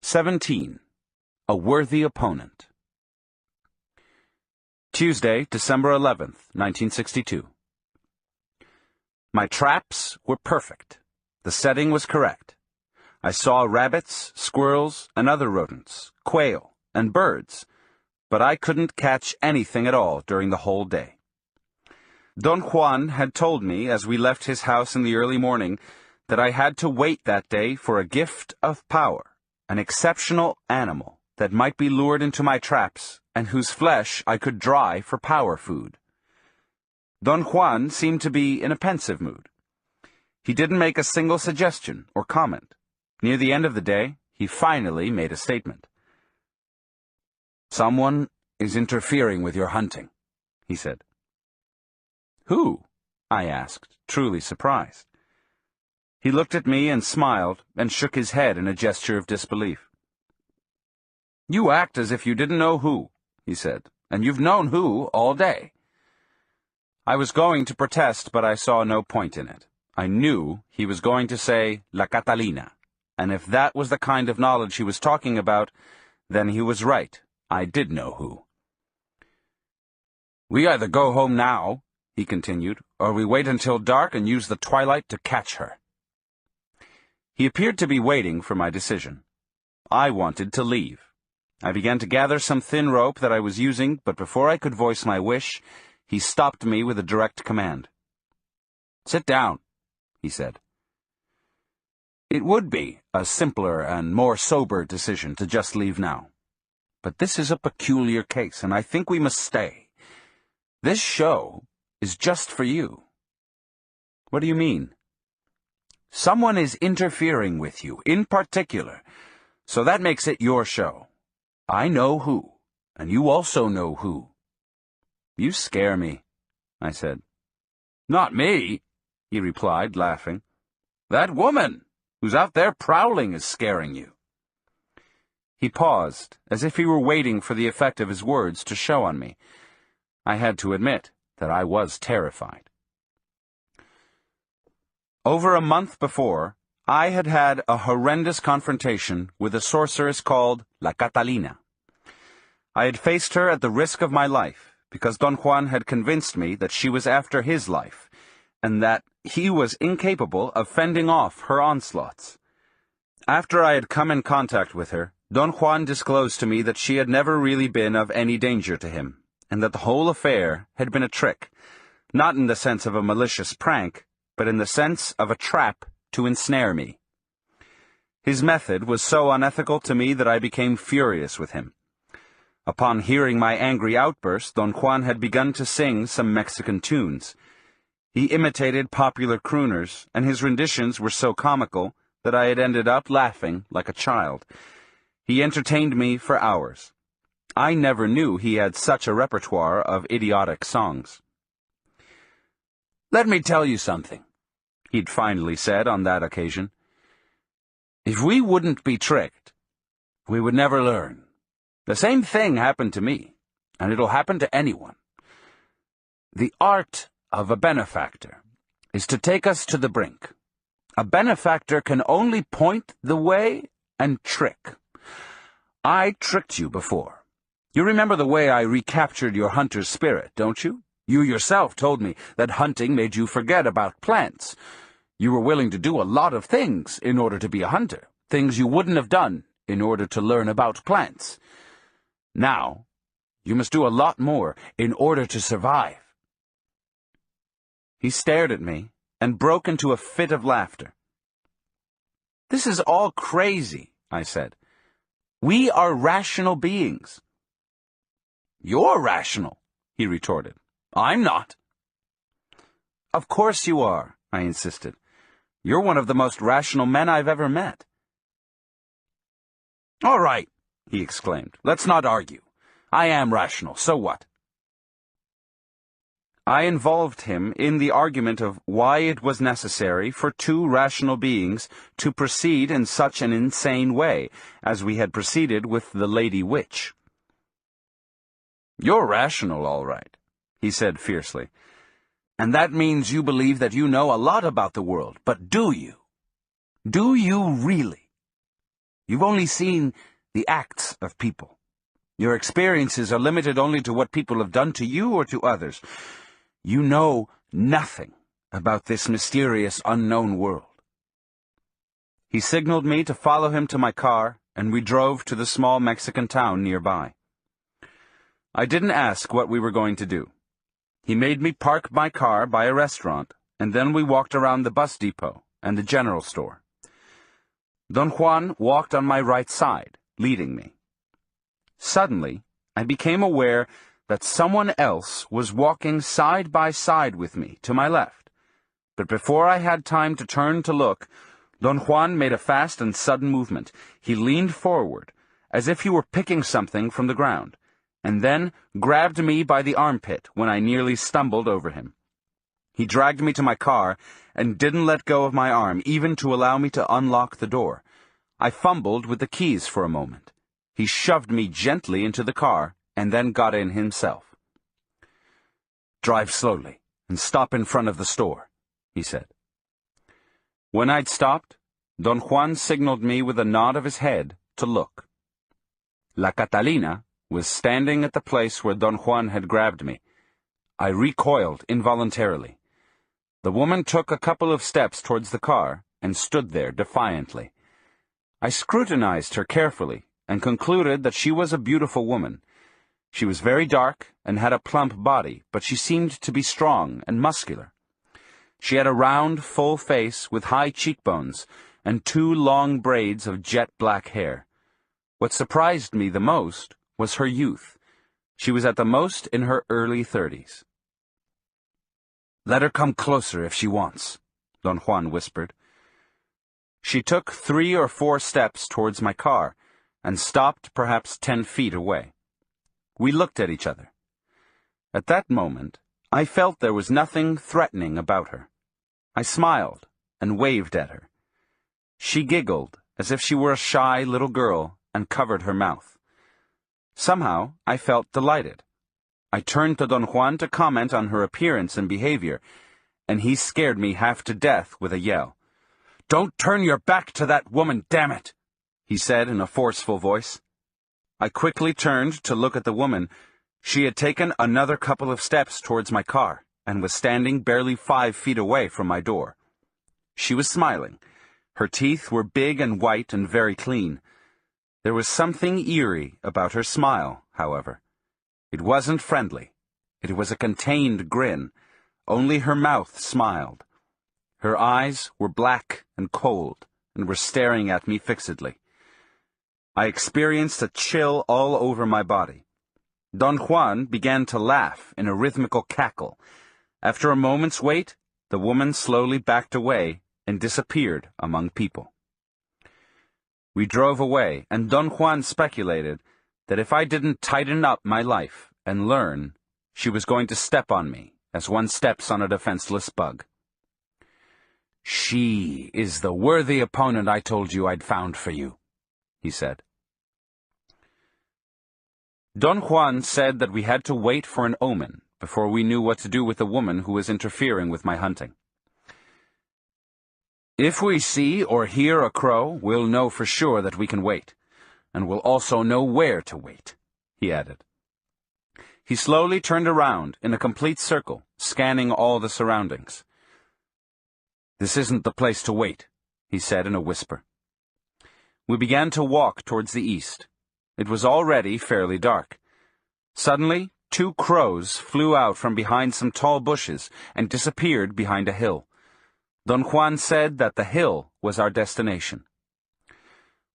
17. A Worthy Opponent. Tuesday, December 11th, 1962. My traps were perfect. The setting was correct. I saw rabbits, squirrels, and other rodents, quail, and birds, but I couldn't catch anything at all during the whole day. Don Juan had told me as we left his house in the early morning that I had to wait that day for a gift of power, an exceptional animal that might be lured into my traps and whose flesh I could dry for power food. Don Juan seemed to be in a pensive mood. He didn't make a single suggestion or comment. Near the end of the day, he finally made a statement. "Someone is interfering with your hunting," he said. "Who?" I asked, truly surprised. He looked at me and smiled and shook his head in a gesture of disbelief. "You act as if you didn't know who," he said, "and you've known who all day." I was going to protest, but I saw no point in it. I knew he was going to say La Catalina, and if that was the kind of knowledge he was talking about, then he was right. I did know who. "We either go home now," he continued, "or we wait until dark and use the twilight to catch her." He appeared to be waiting for my decision. I wanted to leave. I began to gather some thin rope that I was using, but before I could voice my wish, he stopped me with a direct command. "Sit down," he said. It would be a simpler and more sober decision to just leave now. But this is a peculiar case, and I think we must stay. This show is just for you. What do you mean? Someone is interfering with you, in particular, so that makes it your show. I know who, and you also know who. "You scare me," I said. "Not me," he replied, laughing. "That woman who's out there prowling is scaring you." He paused, as if he were waiting for the effect of his words to show on me. I had to admit that I was terrified. Over a month before, I had had a horrendous confrontation with a sorceress called La Catalina. I had faced her at the risk of my life, because Don Juan had convinced me that she was after his life, and that he was incapable of fending off her onslaughts. After I had come in contact with her, Don Juan disclosed to me that she had never really been of any danger to him, and that the whole affair had been a trick, not in the sense of a malicious prank, but in the sense of a trap to ensnare me. His method was so unethical to me that I became furious with him. Upon hearing my angry outburst, Don Juan had begun to sing some Mexican tunes. He imitated popular crooners, and his renditions were so comical that I had ended up laughing like a child. He entertained me for hours. I never knew he had such a repertoire of idiotic songs. "Let me tell you something," he'd finally said on that occasion. "If we wouldn't be tricked, we would never learn. The same thing happened to me, and it'll happen to anyone. The art of a benefactor is to take us to the brink. A benefactor can only point the way and trick. I tricked you before. You remember the way I recaptured your hunter's spirit, don't you? You yourself told me that hunting made you forget about plants. You were willing to do a lot of things in order to be a hunter, things you wouldn't have done in order to learn about plants. Now, you must do a lot more in order to survive." He stared at me and broke into a fit of laughter. "This is all crazy," I said. "We are rational beings." "You're rational," he retorted. "I'm not." "Of course you are," I insisted. "You're one of the most rational men I've ever met." "All right," he exclaimed. "Let's not argue. I am rational, so what?" I involved him in the argument of why it was necessary for two rational beings to proceed in such an insane way, as we had proceeded with the Lady Witch. "You're rational, all right," he said fiercely. "And that means you believe that you know a lot about the world, but do you? Do you really?" You've only seen the acts of people. Your experiences are limited only to what people have done to you or to others. You know nothing about this mysterious, unknown world." He signaled me to follow him to my car, and we drove to the small Mexican town nearby. I didn't ask what we were going to do. He made me park my car by a restaurant, and then we walked around the bus depot and the general store. Don Juan walked on my right side, leading me. Suddenly, I became aware that someone else was walking side by side with me to my left. But before I had time to turn to look, Don Juan made a fast and sudden movement. He leaned forward, as if he were picking something from the ground, and then grabbed me by the armpit when I nearly stumbled over him. He dragged me to my car and didn't let go of my arm, even to allow me to unlock the door. I fumbled with the keys for a moment. He shoved me gently into the car and then got in himself. "Drive slowly and stop in front of the store," he said. When I'd stopped, Don Juan signaled me with a nod of his head to look. La Catalina was standing at the place where Don Juan had grabbed me. I recoiled involuntarily. The woman took a couple of steps towards the car and stood there defiantly. I scrutinized her carefully and concluded that she was a beautiful woman. She was very dark and had a plump body, but she seemed to be strong and muscular. She had a round, full face with high cheekbones and 2 long braids of jet-black hair. What surprised me the most was her youth. She was at the most in her early 30s. "Let her come closer if she wants," Don Juan whispered. She took 3 or 4 steps towards my car and stopped perhaps 10 feet away. We looked at each other. At that moment, I felt there was nothing threatening about her. I smiled and waved at her. She giggled as if she were a shy little girl and covered her mouth. Somehow, I felt delighted. I turned to Don Juan to comment on her appearance and behavior, and he scared me half to death with a yell. "Don't turn your back to that woman, damn it!" he said in a forceful voice. I quickly turned to look at the woman. She had taken another couple of steps towards my car and was standing barely 5 feet away from my door. She was smiling. Her teeth were big and white and very clean. There was something eerie about her smile, however. It wasn't friendly. It was a contained grin. Only her mouth smiled. Her eyes were black and cold and were staring at me fixedly. I experienced a chill all over my body. Don Juan began to laugh in a rhythmical cackle. After a moment's wait, the woman slowly backed away and disappeared among people. We drove away, and Don Juan speculated that if I didn't tighten up my life and learn, she was going to step on me as one steps on a defenseless bug. "She is the worthy opponent I told you I'd found for you," he said. Don Juan said that we had to wait for an omen before we knew what to do with the woman who was interfering with my hunting. "If we see or hear a crow, we'll know for sure that we can wait, and we'll also know where to wait," he added. He slowly turned around in a complete circle, scanning all the surroundings. "This isn't the place to wait," he said in a whisper. We began to walk towards the east. It was already fairly dark. Suddenly, 2 crows flew out from behind some tall bushes and disappeared behind a hill. Don Juan said that the hill was our destination.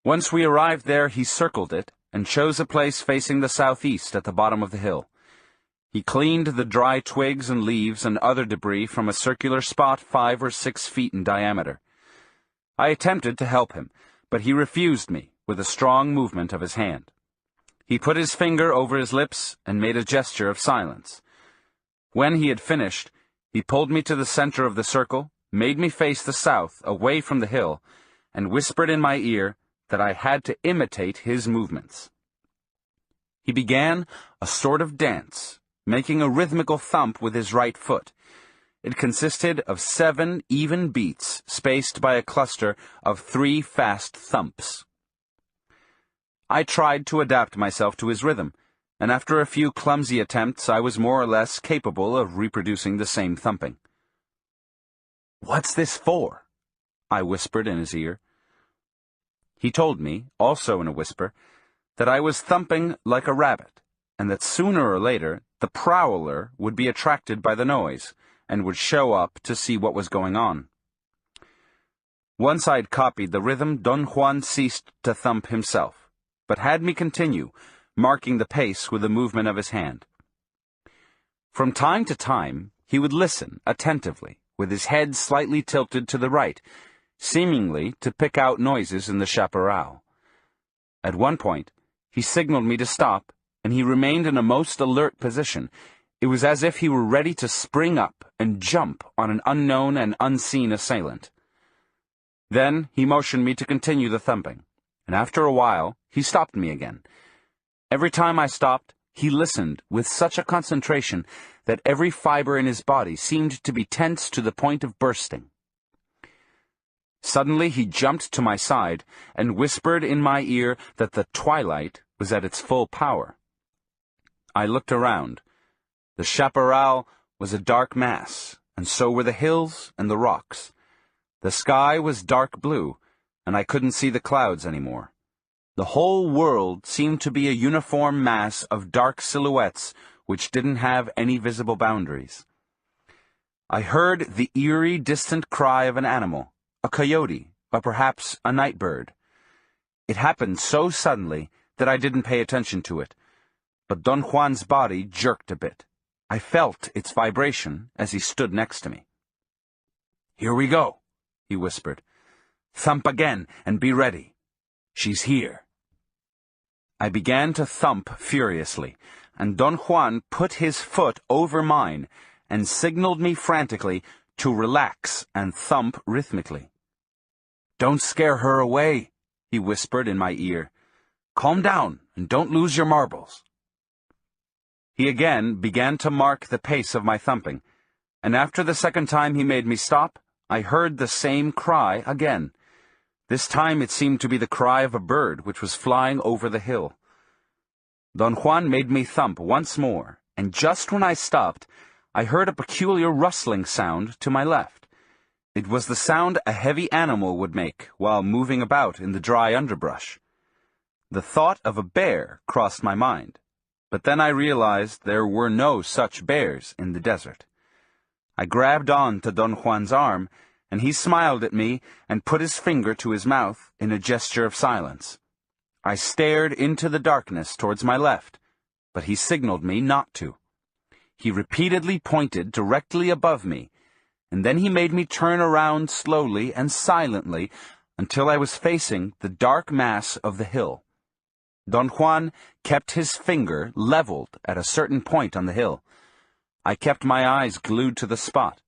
Once we arrived there, he circled it and chose a place facing the southeast at the bottom of the hill. He cleaned the dry twigs and leaves and other debris from a circular spot 5 or 6 feet in diameter. I attempted to help him, but he refused me with a strong movement of his hand. He put his finger over his lips and made a gesture of silence. When he had finished, he pulled me to the center of the circle, made me face the south, away from the hill, and whispered in my ear that I had to imitate his movements. He began a sort of dance, making a rhythmical thump with his right foot. It consisted of 7 even beats, spaced by a cluster of 3 fast thumps. I tried to adapt myself to his rhythm, and after a few clumsy attempts I was more or less capable of reproducing the same thumping. "What's this for?" I whispered in his ear. He told me, also in a whisper, that I was thumping like a rabbit, and that sooner or later the prowler would be attracted by the noise, and would show up to see what was going on. Once I'd copied the rhythm, Don Juan ceased to thump himself, but had me continue, marking the pace with a movement of his hand. From time to time, he would listen attentively, with his head slightly tilted to the right, seemingly to pick out noises in the chaparral. At one point, he signaled me to stop, and he remained in a most alert position. It was as if he were ready to spring up and jump on an unknown and unseen assailant. Then he motioned me to continue the thumping, and after a while he stopped me again. Every time I stopped, he listened with such a concentration that every fiber in his body seemed to be tense to the point of bursting. Suddenly he jumped to my side and whispered in my ear that the twilight was at its full power. I looked around. The chaparral was a dark mass, and so were the hills and the rocks. The sky was dark blue, and I couldn't see the clouds anymore. The whole world seemed to be a uniform mass of dark silhouettes which didn't have any visible boundaries. I heard the eerie, distant cry of an animal, a coyote, or perhaps a night bird. It happened so suddenly that I didn't pay attention to it, but Don Juan's body jerked a bit. I felt its vibration as he stood next to me. "Here we go," he whispered. "Thump again, and be ready. She's here." I began to thump furiously, and Don Juan put his foot over mine and signaled me frantically to relax and thump rhythmically. "Don't scare her away," he whispered in my ear. "Calm down and don't lose your marbles." He again began to mark the pace of my thumping, and after the second time he made me stop, I heard the same cry again. This time it seemed to be the cry of a bird which was flying over the hill. Don Juan made me thump once more, and just when I stopped, I heard a peculiar rustling sound to my left. It was the sound a heavy animal would make while moving about in the dry underbrush. The thought of a bear crossed my mind, but then I realized there were no such bears in the desert. I grabbed on to Don Juan's arm, and he smiled at me and put his finger to his mouth in a gesture of silence. I stared into the darkness towards my left, but he signaled me not to. He repeatedly pointed directly above me, and then he made me turn around slowly and silently until I was facing the dark mass of the hill. Don Juan kept his finger leveled at a certain point on the hill. I kept my eyes glued to the spot,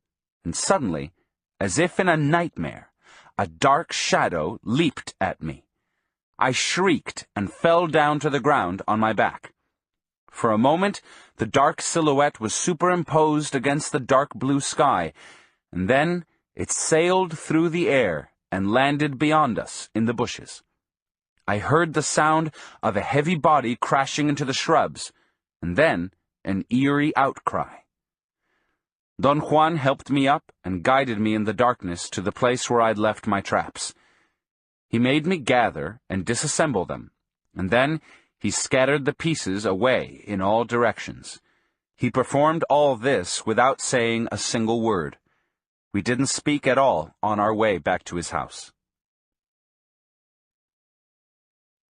and suddenly, as if in a nightmare, a dark shadow leaped at me. I shrieked and fell down to the ground on my back. For a moment, the dark silhouette was superimposed against the dark blue sky, and then it sailed through the air and landed beyond us in the bushes. I heard the sound of a heavy body crashing into the shrubs, and then an eerie outcry. Don Juan helped me up and guided me in the darkness to the place where I'd left my traps. He made me gather and disassemble them, and then he scattered the pieces away in all directions. He performed all this without saying a single word. We didn't speak at all on our way back to his house.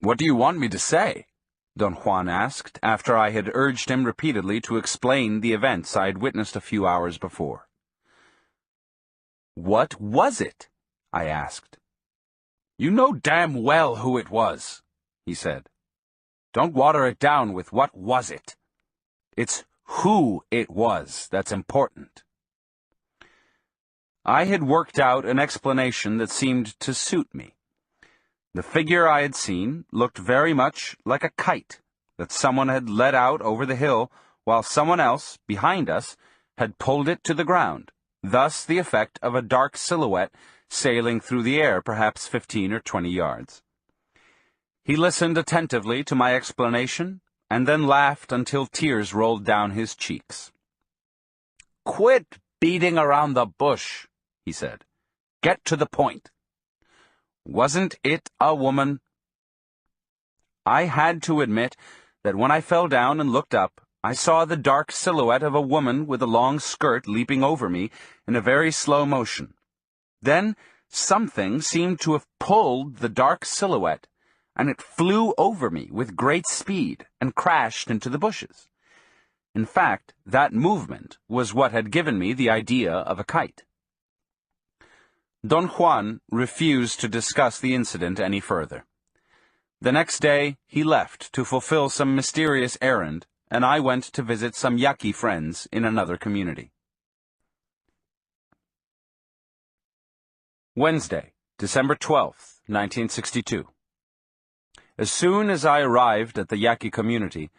"What do you want me to say?" Don Juan asked, after I had urged him repeatedly to explain the events I had witnessed a few hours before. "What was it?" I asked. "You know damn well who it was," he said. "Don't water it down with what was it. It's who it was that's important." I had worked out an explanation that seemed to suit me. The figure I had seen looked very much like a kite that someone had let out over the hill while someone else, behind us, had pulled it to the ground, thus the effect of a dark silhouette sailing through the air perhaps 15 or 20 yards. He listened attentively to my explanation, and then laughed until tears rolled down his cheeks. "Quit beating around the bush," he said. "Get to the point. Wasn't it a woman?" I had to admit that when I fell down and looked up, I saw the dark silhouette of a woman with a long skirt leaping over me in a very slow motion. Then something seemed to have pulled the dark silhouette, and it flew over me with great speed and crashed into the bushes. In fact, that movement was what had given me the idea of a kite. Don Juan refused to discuss the incident any further. The next day, he left to fulfill some mysterious errand, and I went to visit some Yaqui friends in another community. Wednesday, December 12th, 1962. As soon as I arrived at the Yaqui community,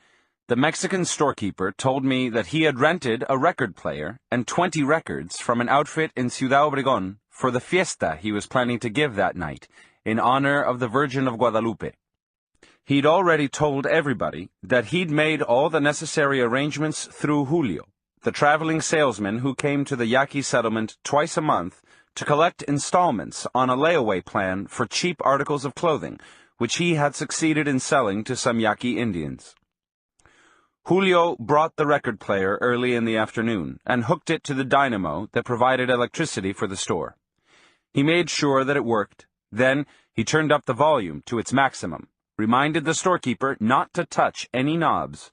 the Mexican storekeeper told me that he had rented a record player and 20 records from an outfit in Ciudad Obregón for the fiesta he was planning to give that night, in honor of the Virgin of Guadalupe. He'd already told everybody that he'd made all the necessary arrangements through Julio, the traveling salesman who came to the Yaqui settlement twice a month to collect installments on a layaway plan for cheap articles of clothing, which he had succeeded in selling to some Yaqui Indians. Julio brought the record player early in the afternoon and hooked it to the dynamo that provided electricity for the store. He made sure that it worked. Then he turned up the volume to its maximum, reminded the storekeeper not to touch any knobs,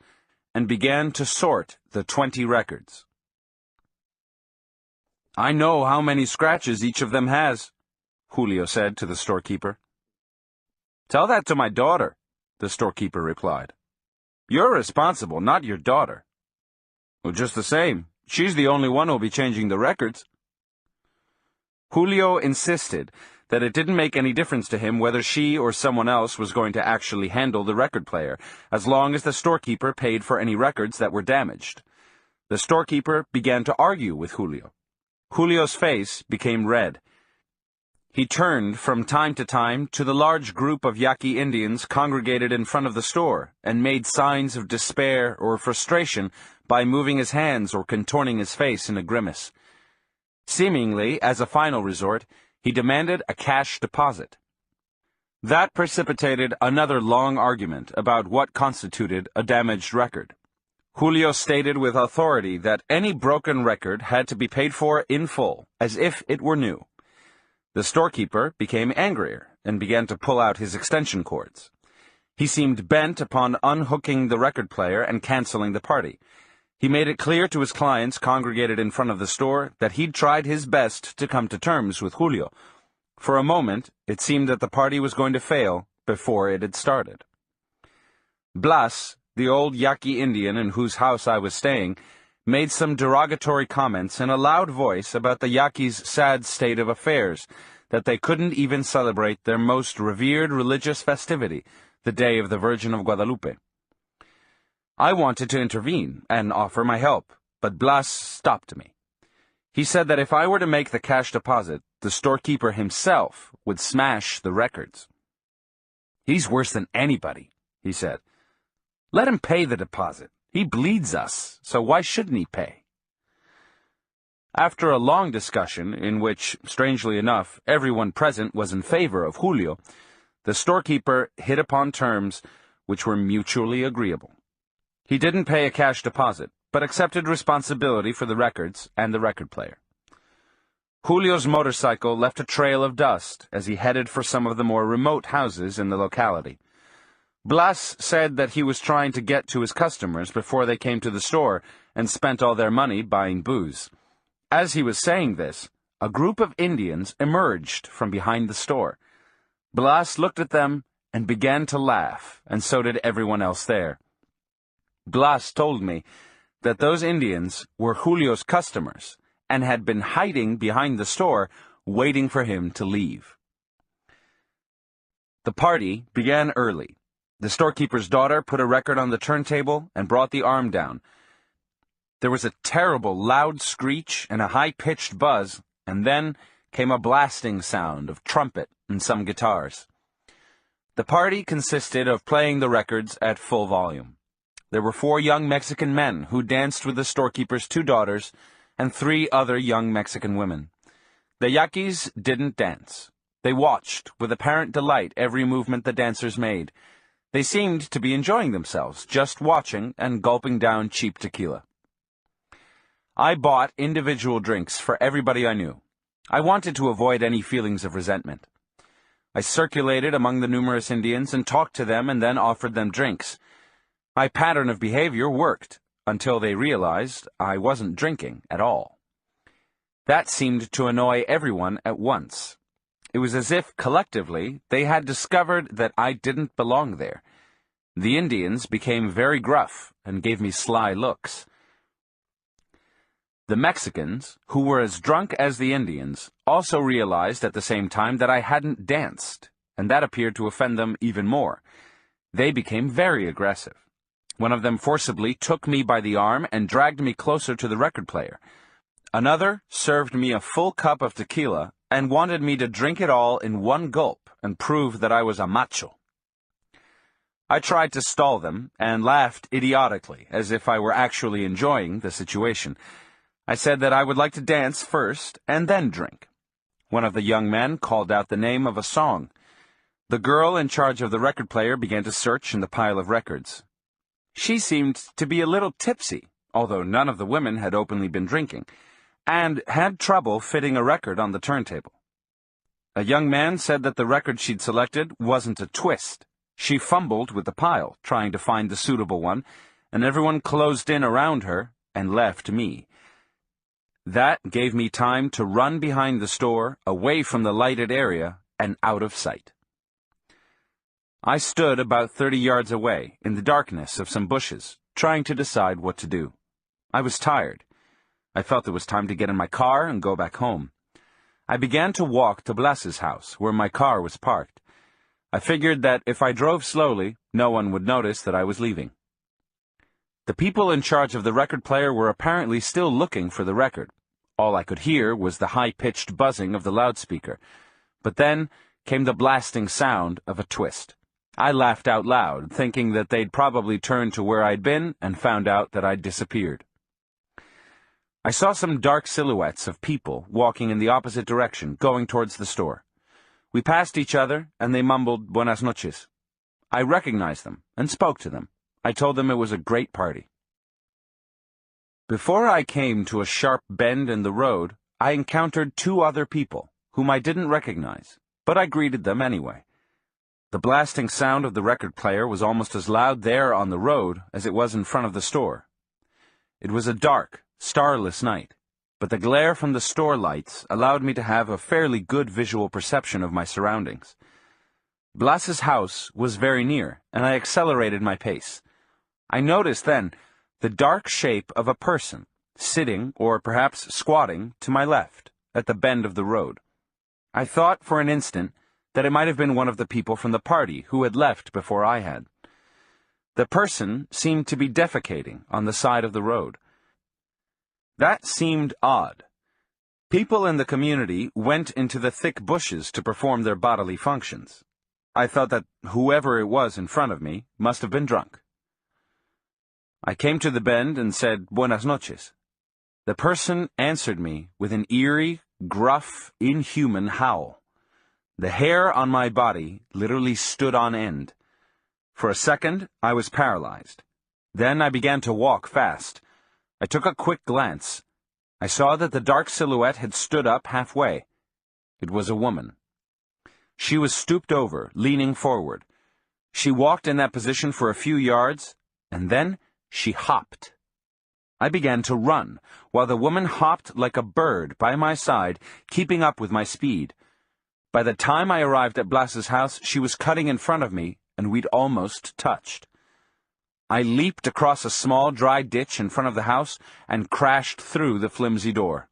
and began to sort the 20 records. "I know how many scratches each of them has," Julio said to the storekeeper. "Tell that to my daughter," the storekeeper replied. "You're responsible, not your daughter." "Well, just the same, she's the only one who'll be changing the records." Julio insisted that it didn't make any difference to him whether she or someone else was going to actually handle the record player, as long as the storekeeper paid for any records that were damaged. The storekeeper began to argue with Julio. Julio's face became red. He turned from time to time to the large group of Yaqui Indians congregated in front of the store and made signs of despair or frustration by moving his hands or contorting his face in a grimace. Seemingly, as a final resort, he demanded a cash deposit. That precipitated another long argument about what constituted a damaged record. Julio stated with authority that any broken record had to be paid for in full, as if it were new. The storekeeper became angrier and began to pull out his extension cords. He seemed bent upon unhooking the record player and canceling the party. He made it clear to his clients congregated in front of the store that he'd tried his best to come to terms with Julio. For a moment, it seemed that the party was going to fail before it had started. Blas, the old Yaqui Indian in whose house I was staying, made some derogatory comments in a loud voice about the Yaquis' sad state of affairs, that they couldn't even celebrate their most revered religious festivity, the Day of the Virgin of Guadalupe. I wanted to intervene and offer my help, but Blas stopped me. He said that if I were to make the cash deposit, the storekeeper himself would smash the records. "He's worse than anybody," he said. "Let him pay the deposit. He bleeds us, so why shouldn't he pay?" After a long discussion, in which, strangely enough, everyone present was in favor of Julio, the storekeeper hit upon terms which were mutually agreeable. He didn't pay a cash deposit, but accepted responsibility for the records and the record player. Julio's motorcycle left a trail of dust as he headed for some of the more remote houses in the locality. Blas said that he was trying to get to his customers before they came to the store and spent all their money buying booze. As he was saying this, a group of Indians emerged from behind the store. Blas looked at them and began to laugh, and so did everyone else there. Blas told me that those Indians were Julio's customers and had been hiding behind the store, waiting for him to leave. The party began early. The storekeeper's daughter put a record on the turntable and brought the arm down. There was a terrible loud screech and a high-pitched buzz, and then came a blasting sound of trumpet and some guitars. The party consisted of playing the records at full volume. There were 4 young Mexican men who danced with the storekeeper's 2 daughters and 3 other young Mexican women. The Yaquis didn't dance. They watched with apparent delight every movement the dancers made. They seemed to be enjoying themselves, just watching and gulping down cheap tequila. I bought individual drinks for everybody I knew. I wanted to avoid any feelings of resentment. I circulated among the numerous Indians and talked to them and then offered them drinks. My pattern of behavior worked until they realized I wasn't drinking at all. That seemed to annoy everyone at once. It was as if, collectively, they had discovered that I didn't belong there. The Indians became very gruff and gave me sly looks. The Mexicans, who were as drunk as the Indians, also realized at the same time that I hadn't danced, and that appeared to offend them even more. They became very aggressive. One of them forcibly took me by the arm and dragged me closer to the record player. Another served me a full cup of tequila and wanted me to drink it all in one gulp and prove that I was a macho. I tried to stall them and laughed idiotically, as if I were actually enjoying the situation. I said that I would like to dance first and then drink. One of the young men called out the name of a song. The girl in charge of the record player began to search in the pile of records. She seemed to be a little tipsy, although none of the women had openly been drinking, and had trouble fitting a record on the turntable. A young man said that the record she'd selected wasn't a twist. She fumbled with the pile, trying to find the suitable one, and everyone closed in around her and left me. That gave me time to run behind the store, away from the lighted area, and out of sight. I stood about 30 yards away, in the darkness of some bushes, trying to decide what to do. I was tired. I felt it was time to get in my car and go back home. I began to walk to Blas's house, where my car was parked. I figured that if I drove slowly, no one would notice that I was leaving. The people in charge of the record player were apparently still looking for the record. All I could hear was the high-pitched buzzing of the loudspeaker. But then came the blasting sound of a twist. I laughed out loud, thinking that they'd probably turned to where I'd been and found out that I'd disappeared. I saw some dark silhouettes of people walking in the opposite direction, going towards the store. We passed each other, and they mumbled "Buenas noches." I recognized them and spoke to them. I told them it was a great party. Before I came to a sharp bend in the road, I encountered 2 other people, whom I didn't recognize, but I greeted them anyway. The blasting sound of the record player was almost as loud there on the road as it was in front of the store. It was a dark, starless night, but the glare from the store lights allowed me to have a fairly good visual perception of my surroundings. Blas's house was very near, and I accelerated my pace. I noticed then the dark shape of a person, sitting, or perhaps squatting, to my left, at the bend of the road. I thought for an instant that it might have been one of the people from the party who had left before I had. The person seemed to be defecating on the side of the road. That seemed odd. People in the community went into the thick bushes to perform their bodily functions. I thought that whoever it was in front of me must have been drunk. I came to the bend and said, "Buenas noches." The person answered me with an eerie, gruff, inhuman howl. The hair on my body literally stood on end. For a second, I was paralyzed. Then I began to walk fast. I took a quick glance. I saw that the dark silhouette had stood up halfway. It was a woman. She was stooped over, leaning forward. She walked in that position for a few yards, and then she hopped. I began to run, while the woman hopped like a bird by my side, keeping up with my speed. By the time I arrived at Blas's house, she was cutting in front of me, and we'd almost touched. I leaped across a small, dry ditch in front of the house and crashed through the flimsy door.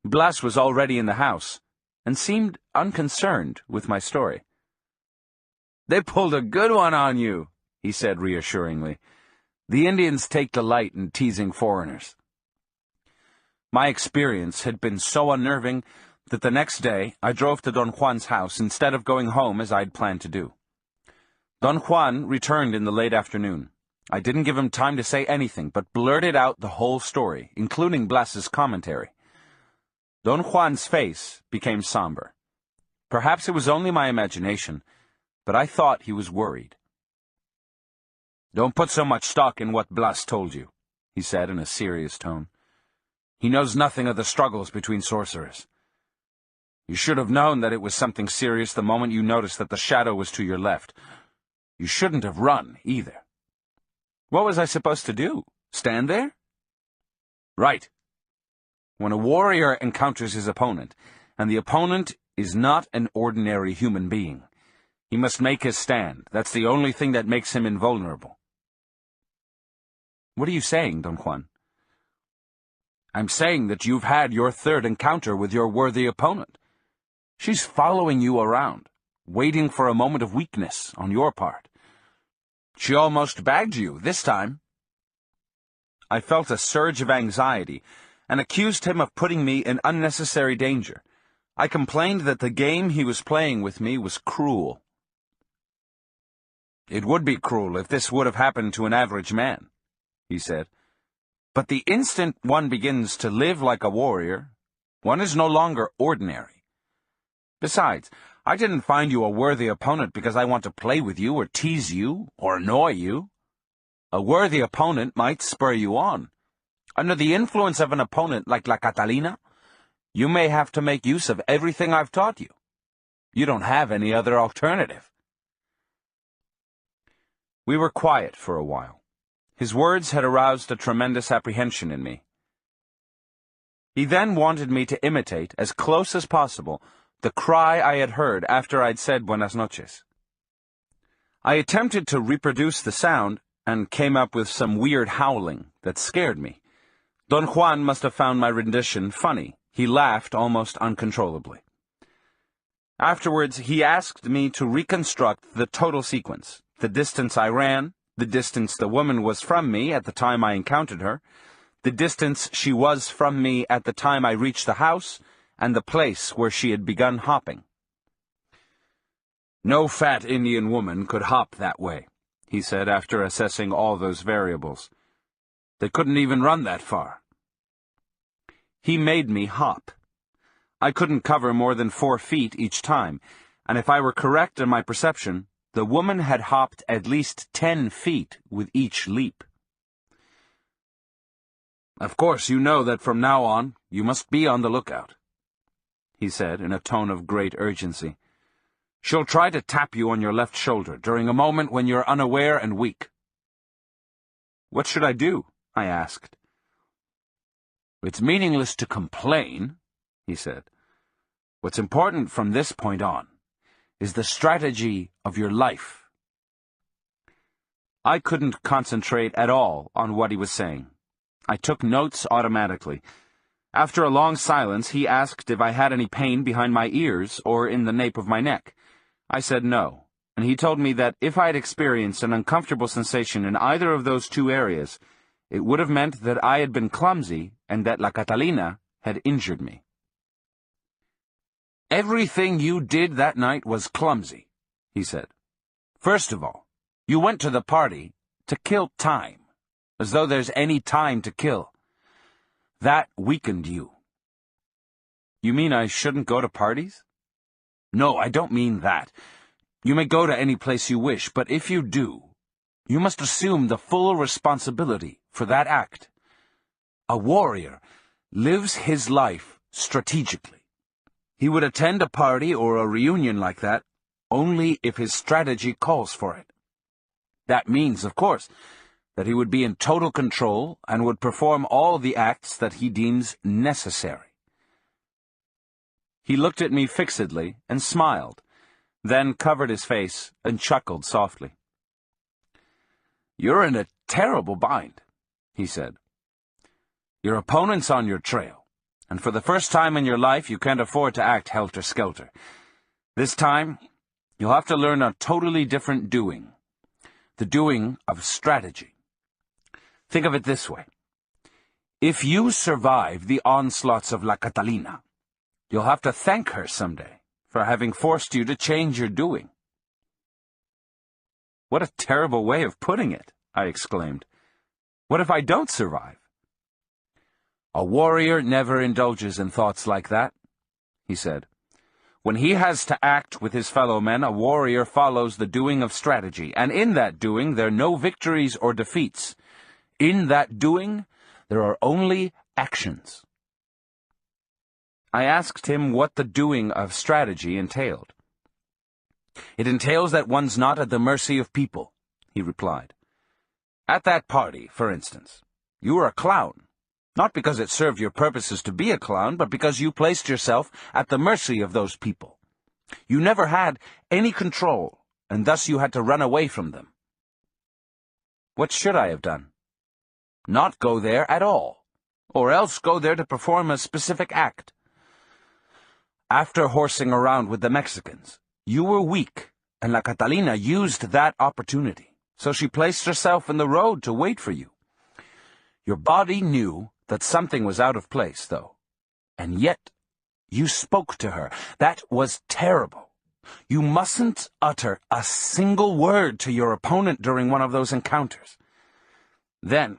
Blas was already in the house, and seemed unconcerned with my story. "They pulled a good one on you," he said reassuringly. "The Indians take delight in teasing foreigners." My experience had been so unnerving that the next day I drove to Don Juan's house instead of going home as I'd planned to do. Don Juan returned in the late afternoon. I didn't give him time to say anything, but blurted out the whole story, including Blas's commentary. Don Juan's face became somber. Perhaps it was only my imagination, but I thought he was worried. "Don't put so much stock in what Blas told you," he said in a serious tone. "He knows nothing of the struggles between sorcerers. You should have known that it was something serious the moment you noticed that the shadow was to your left. You shouldn't have run, either." "What was I supposed to do? Stand there?" "Right. When a warrior encounters his opponent, and the opponent is not an ordinary human being, he must make his stand. That's the only thing that makes him invulnerable." "What are you saying, Don Juan?" "I'm saying that you've had your third encounter with your worthy opponent. She's following you around, waiting for a moment of weakness on your part. She almost bagged you this time." I felt a surge of anxiety and accused him of putting me in unnecessary danger. I complained that the game he was playing with me was cruel. "It would be cruel if this would have happened to an average man," he said. "But the instant one begins to live like a warrior, one is no longer ordinary. Besides, I didn't find you a worthy opponent because I want to play with you or tease you or annoy you. A worthy opponent might spur you on. Under the influence of an opponent like La Catalina, you may have to make use of everything I've taught you. You don't have any other alternative." We were quiet for a while. His words had aroused a tremendous apprehension in me. He then wanted me to imitate, as close as possible, the cry I had heard after I'd said Buenas noches. I attempted to reproduce the sound and came up with some weird howling that scared me. Don Juan must have found my rendition funny. He laughed almost uncontrollably. Afterwards, he asked me to reconstruct the total sequence: the distance I ran, the distance the woman was from me at the time I encountered her, the distance she was from me at the time I reached the house, and the place where she had begun hopping. "No fat Indian woman could hop that way," he said after assessing all those variables. "They couldn't even run that far." He made me hop. I couldn't cover more than 4 feet each time, and if I were correct in my perception, the woman had hopped at least 10 feet with each leap. "Of course you know that from now on you must be on the lookout," he said in a tone of great urgency. "She'll try to tap you on your left shoulder during a moment when you're unaware and weak." "What should I do?" I asked. "It's meaningless to complain," he said. "What's important from this point on is the strategy of your life." I couldn't concentrate at all on what he was saying. I took notes automatically. After a long silence, he asked if I had any pain behind my ears or in the nape of my neck. I said no, and he told me that if I had experienced an uncomfortable sensation in either of those 2 areas, it would have meant that I had been clumsy and that La Catalina had injured me. "Everything you did that night was clumsy," he said. "First of all, you went to the party to kill time, as though there's any time to kill. That weakened you." "You mean I shouldn't go to parties?" "No, I don't mean that. You may go to any place you wish, but if you do, you must assume the full responsibility for that act. A warrior lives his life strategically. He would attend a party or a reunion like that only if his strategy calls for it. That means, of course, that he would be in total control and would perform all the acts that he deems necessary." He looked at me fixedly and smiled, then covered his face and chuckled softly. "You're in a terrible bind," he said. "Your opponent's on your trail, and for the first time in your life you can't afford to act helter-skelter. This time, you'll have to learn a totally different doing, the doing of strategy. Think of it this way. If you survive the onslaughts of La Catalina, you'll have to thank her someday for having forced you to change your doing." What a terrible way of putting it, I exclaimed. What if I don't survive? A warrior never indulges in thoughts like that, he said. When he has to act with his fellow men, a warrior follows the doing of strategy, and in that doing there are no victories or defeats. In that doing, there are only actions. I asked him what the doing of strategy entailed. It entails that one's not at the mercy of people, he replied. At that party, for instance, you were a clown. Not because it served your purposes to be a clown, but because you placed yourself at the mercy of those people. You never had any control, and thus you had to run away from them. What should I have done? Not go there at all, or else go there to perform a specific act. After horsing around with the Mexicans, you were weak, and La Catalina used that opportunity, so she placed herself in the road to wait for you. Your body knew that something was out of place, though, and yet you spoke to her. That was terrible. You mustn't utter a single word to your opponent during one of those encounters. Then,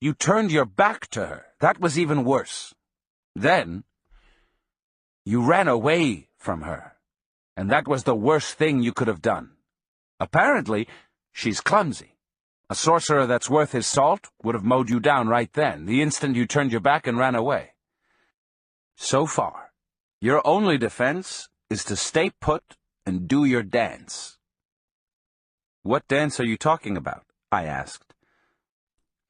you turned your back to her. That was even worse. Then, you ran away from her, and that was the worst thing you could have done. Apparently, she's clumsy. A sorcerer that's worth his salt would have mowed you down right then, the instant you turned your back and ran away. So far, your only defense is to stay put and do your dance. What dance are you talking about? I asked.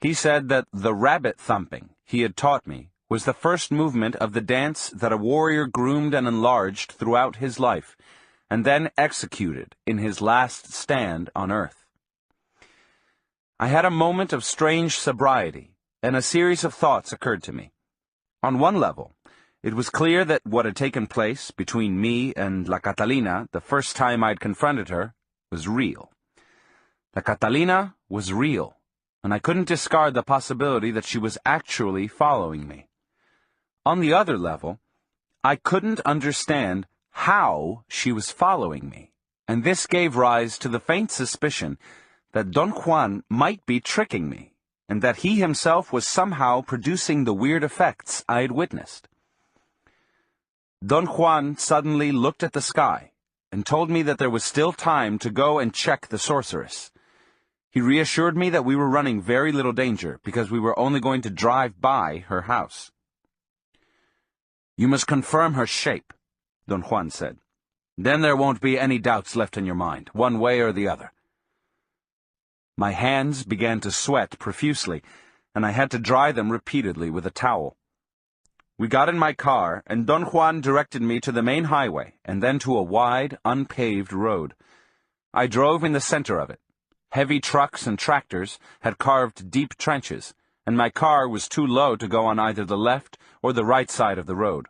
He said that the rabbit thumping he had taught me was the first movement of the dance that a warrior groomed and enlarged throughout his life, and then executed in his last stand on earth. I had a moment of strange sobriety, and a series of thoughts occurred to me. On one level, it was clear that what had taken place between me and La Catalina the first time I'd confronted her was real. La Catalina was real, and I couldn't discard the possibility that she was actually following me. On the other level, I couldn't understand how she was following me, and this gave rise to the faint suspicion that Don Juan might be tricking me, and that he himself was somehow producing the weird effects I had witnessed. Don Juan suddenly looked at the sky, and told me that there was still time to go and check the sorceress. He reassured me that we were running very little danger, because we were only going to drive by her house. You must confirm her shape, Don Juan said. Then there won't be any doubts left in your mind, one way or the other. My hands began to sweat profusely, and I had to dry them repeatedly with a towel. We got in my car, and Don Juan directed me to the main highway, and then to a wide, unpaved road. I drove in the center of it. Heavy trucks and tractors had carved deep trenches, and my car was too low to go on either the left or the right side of the road.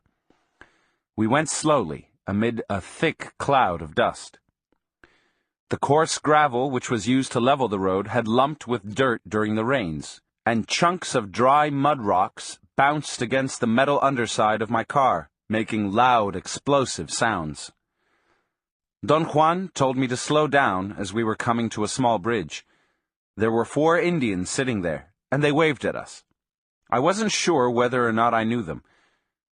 We went slowly, amid a thick cloud of dust. The coarse gravel which was used to level the road had lumped with dirt during the rains, and chunks of dry mud rocks bounced against the metal underside of my car, making loud, explosive sounds. Don Juan told me to slow down as we were coming to a small bridge. There were 4 Indians sitting there, and they waved at us. I wasn't sure whether or not I knew them.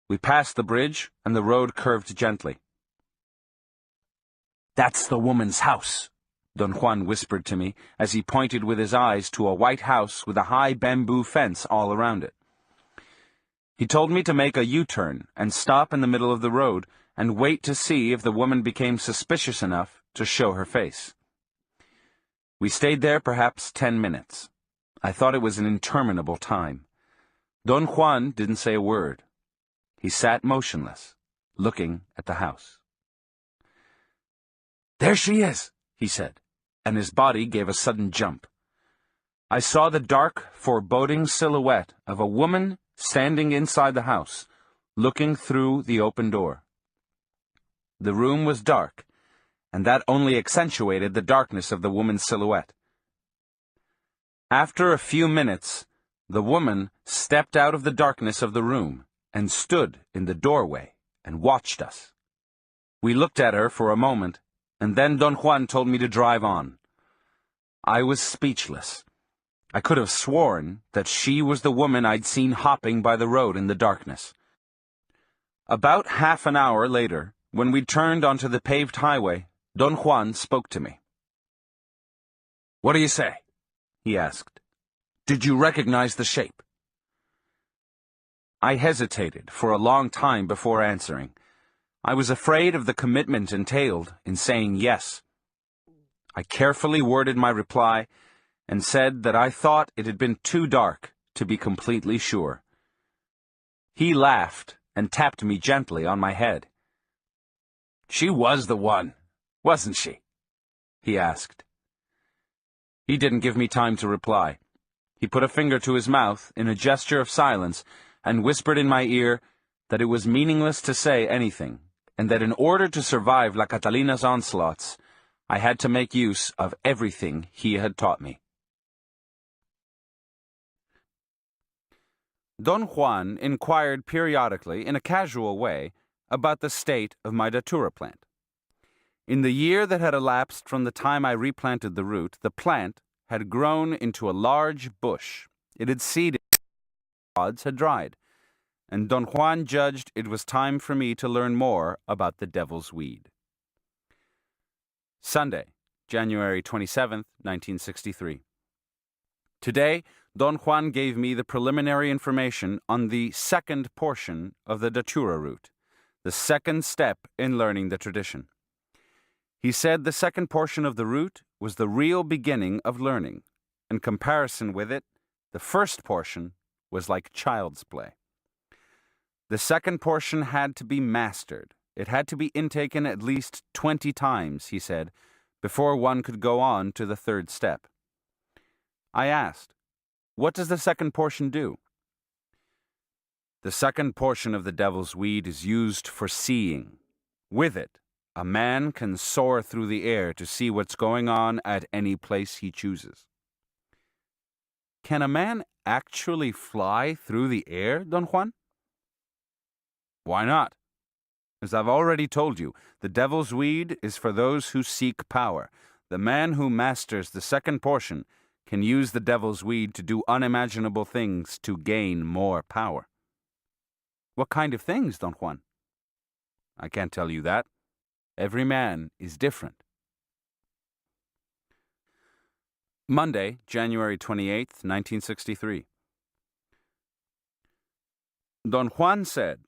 We passed the bridge, and the road curved gently. "That's the woman's house," Don Juan whispered to me as he pointed with his eyes to a white house with a high bamboo fence all around it. He told me to make a U-turn and stop in the middle of the road and wait to see if the woman became suspicious enough to show her face. We stayed there perhaps 10 minutes. I thought it was an interminable time. Don Juan didn't say a word. He sat motionless, looking at the house. "There she is," he said, and his body gave a sudden jump. I saw the dark, foreboding silhouette of a woman standing inside the house, looking through the open door. The room was dark, and that only accentuated the darkness of the woman's silhouette. After a few minutes, the woman stepped out of the darkness of the room and stood in the doorway and watched us. We looked at her for a moment, and then Don Juan told me to drive on. I was speechless. I could have sworn that she was the woman I'd seen hopping by the road in the darkness. About half an hour later, when we turned onto the paved highway, Don Juan spoke to me. "What do you say?" he asked. "Did you recognize the shape?" I hesitated for a long time before answering. I was afraid of the commitment entailed in saying yes. I carefully worded my reply and said that I thought it had been too dark to be completely sure. He laughed and tapped me gently on my head. "She was the one, wasn't she?" he asked. He didn't give me time to reply. He put a finger to his mouth in a gesture of silence and whispered in my ear that it was meaningless to say anything, and that in order to survive La Catalina's onslaughts, I had to make use of everything he had taught me. Don Juan inquired periodically, in a casual way, about the state of my datura plant. In the year that had elapsed from the time I replanted the root, the plant had grown into a large bush. It had seeded, pods had dried, and Don Juan judged it was time for me to learn more about the devil's weed. Sunday, January 27th, 1963. Today, Don Juan gave me the preliminary information on the second portion of the datura root, the second step in learning the tradition. He said the second portion of the root was the real beginning of learning. In comparison with it, the first portion was like child's play. The second portion had to be mastered. It had to be intaken at least 20 times, he said, before one could go on to the third step. I asked, "What does the second portion do?" "The second portion of the devil's weed is used for seeing. With it, a man can soar through the air to see what's going on at any place he chooses." "Can a man actually fly through the air, Don Juan?" "Why not? As I've already told you, the devil's weed is for those who seek power. The man who masters the second portion can use the devil's weed to do unimaginable things to gain more power." "What kind of things, Don Juan?" "I can't tell you that. Every man is different." Monday, January 28th, 1963. Don Juan said,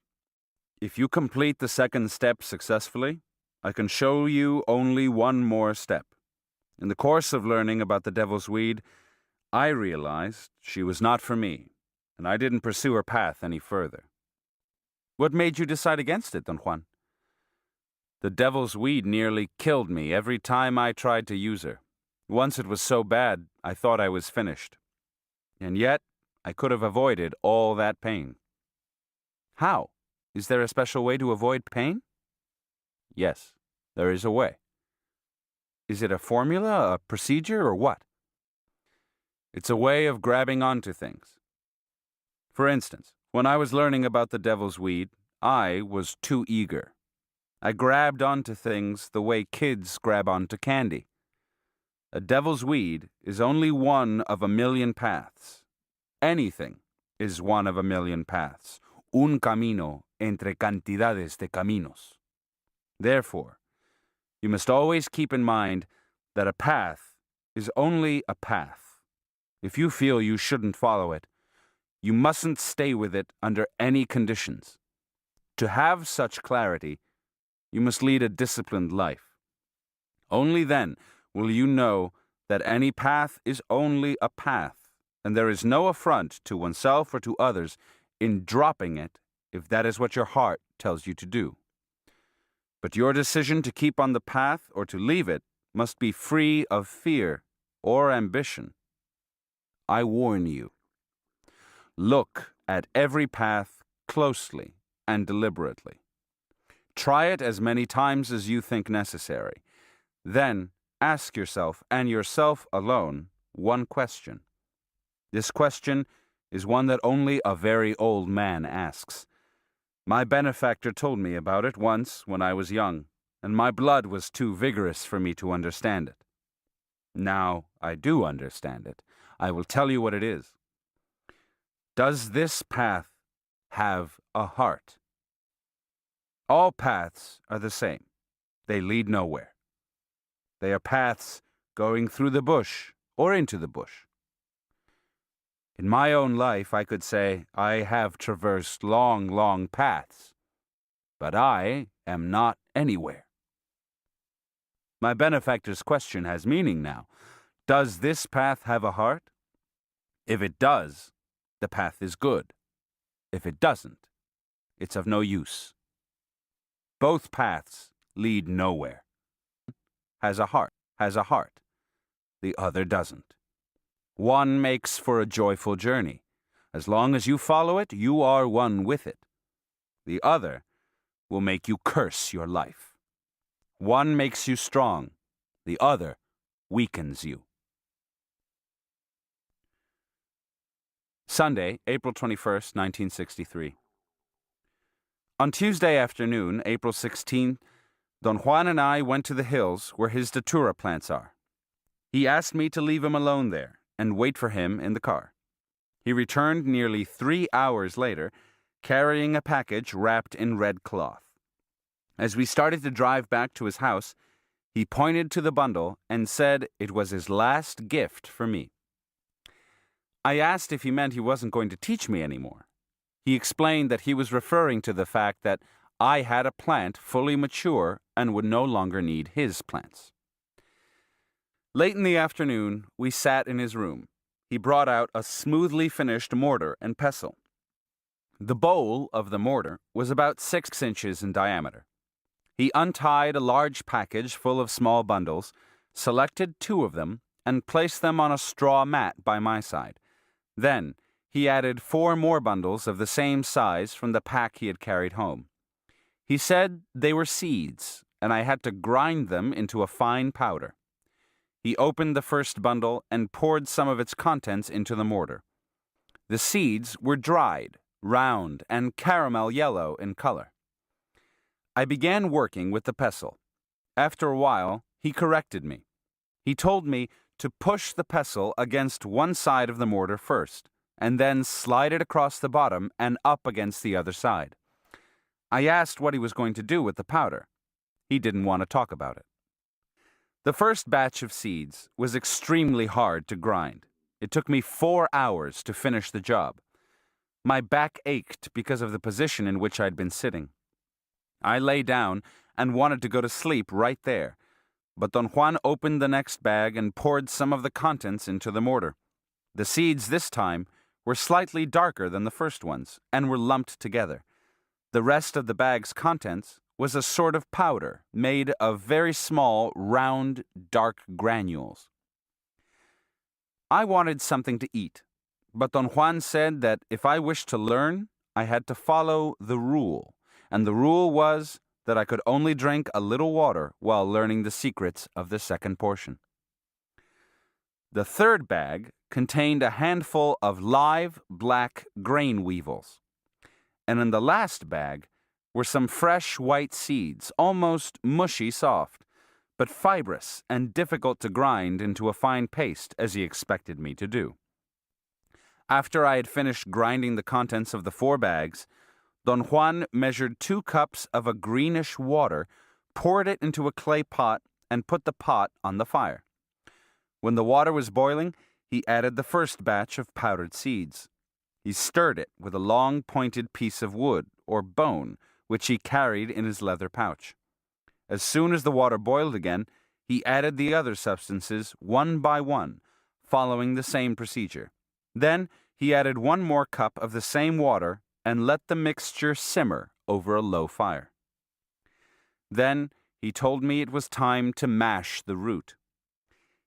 "If you complete the second step successfully, I can show you only one more step. In the course of learning about the devil's weed, I realized she was not for me, and I didn't pursue her path any further." "What made you decide against it, Don Juan?" "The devil's weed nearly killed me every time I tried to use her. Once it was so bad, I thought I was finished. And yet, I could have avoided all that pain." "How? Is there a special way to avoid pain?" "Yes, there is a way." "Is it a formula, a procedure, or what?" "It's a way of grabbing onto things. For instance, when I was learning about the devil's weed, I was too eager. I grabbed onto things the way kids grab onto candy. A devil's weed is only one of a million paths. Anything is one of a million paths. Un camino entre cantidades de caminos. Therefore, you must always keep in mind that a path is only a path. If you feel you shouldn't follow it, you mustn't stay with it under any conditions. To have such clarity, you must lead a disciplined life. Only then will you know that any path is only a path, and there is no affront to oneself or to others in dropping it if that is what your heart tells you to do. But your decision to keep on the path or to leave it must be free of fear or ambition. I warn you. Look at every path closely and deliberately. Try it as many times as you think necessary. Then ask yourself, and yourself alone, one question. This question is one that only a very old man asks. My benefactor told me about it once when I was young, and my blood was too vigorous for me to understand it. Now I do understand it. I will tell you what it is. Does this path have a heart? All paths are the same. They lead nowhere. They are paths going through the bush or into the bush. In my own life, I could say I have traversed long, long paths, but I am not anywhere. My benefactor's question has meaning now. Does this path have a heart? If it does, the path is good. If it doesn't, it's of no use. Both paths lead nowhere. Has a heart. The other doesn't. One makes for a joyful journey. As long as you follow it, you are one with it. The other will make you curse your life. One makes you strong. The other weakens you. Sunday, April 21st, 1963. On Tuesday afternoon, April 16th, Don Juan and I went to the hills where his datura plants are. He asked me to leave him alone there and wait for him in the car. He returned nearly 3 hours later, carrying a package wrapped in red cloth. As we started to drive back to his house, he pointed to the bundle and said it was his last gift for me. I asked if he meant he wasn't going to teach me anymore. He explained that he was referring to the fact that I had a plant fully mature and would no longer need his plants. Late in the afternoon, we sat in his room. He brought out a smoothly finished mortar and pestle. The bowl of the mortar was about 6 inches in diameter. He untied a large package full of small bundles, selected 2 of them, and placed them on a straw mat by my side. Then, he added 4 more bundles of the same size from the pack he had carried home. He said they were seeds, and I had to grind them into a fine powder. He opened the first bundle and poured some of its contents into the mortar. The seeds were dried, round, and caramel yellow in color. I began working with the pestle. After a while, he corrected me. He told me to push the pestle against one side of the mortar first, and then slide it across the bottom and up against the other side. I asked what he was going to do with the powder. He didn't want to talk about it. The first batch of seeds was extremely hard to grind. It took me 4 hours to finish the job. My back ached because of the position in which I'd been sitting. I lay down and wanted to go to sleep right there, but Don Juan opened the next bag and poured some of the contents into the mortar. The seeds this time were slightly darker than the first ones and were lumped together. The rest of the bag's contents was a sort of powder made of very small, round, dark granules. I wanted something to eat, but Don Juan said that if I wished to learn, I had to follow the rule, and the rule was that I could only drink a little water while learning the secrets of the second portion. The third bag contained a handful of live black grain weevils, and in the last bag were some fresh white seeds, almost mushy soft, but fibrous and difficult to grind into a fine paste as he expected me to do. After I had finished grinding the contents of the 4 bags, Don Juan measured 2 cups of a greenish water, poured it into a clay pot, and put the pot on the fire. When the water was boiling, he added the first batch of powdered seeds. He stirred it with a long pointed piece of wood, or bone, which he carried in his leather pouch. As soon as the water boiled again, he added the other substances one by one, following the same procedure. Then he added 1 more cup of the same water and let the mixture simmer over a low fire. Then he told me it was time to mash the root.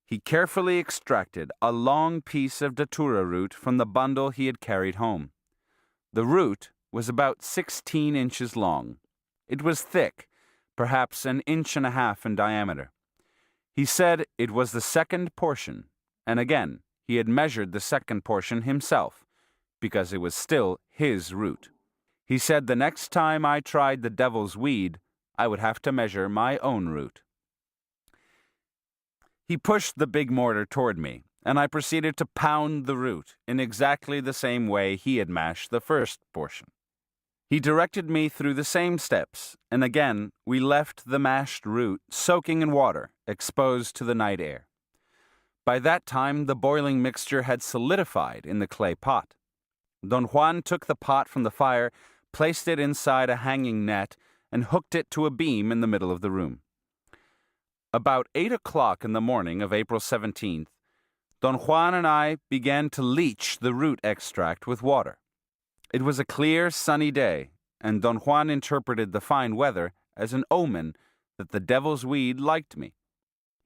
He carefully extracted a long piece of datura root from the bundle he had carried home. The root was about 16 inches long. It was thick, perhaps 1.5 inches in diameter. He said it was the second portion, and again, he had measured the second portion himself, because it was still his root. He said the next time I tried the devil's weed, I would have to measure my own root. He pushed the big mortar toward me, and I proceeded to pound the root in exactly the same way he had mashed the first portion. He directed me through the same steps, and again we left the mashed root soaking in water, exposed to the night air. By that time the boiling mixture had solidified in the clay pot. Don Juan took the pot from the fire, placed it inside a hanging net, and hooked it to a beam in the middle of the room. About 8 o'clock in the morning of April 17th, Don Juan and I began to leach the root extract with water. It was a clear, sunny day, and Don Juan interpreted the fine weather as an omen that the devil's weed liked me.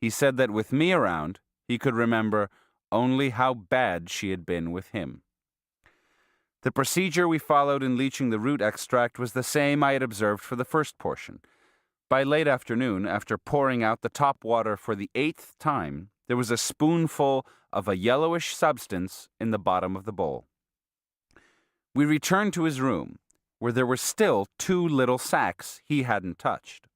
He said that with me around, he could remember only how bad she had been with him. The procedure we followed in leaching the root extract was the same I had observed for the first portion. By late afternoon, after pouring out the top water for the 8th time, there was a spoonful of a yellowish substance in the bottom of the bowl. We returned to his room, where there were still 2 little sacks he hadn't touched.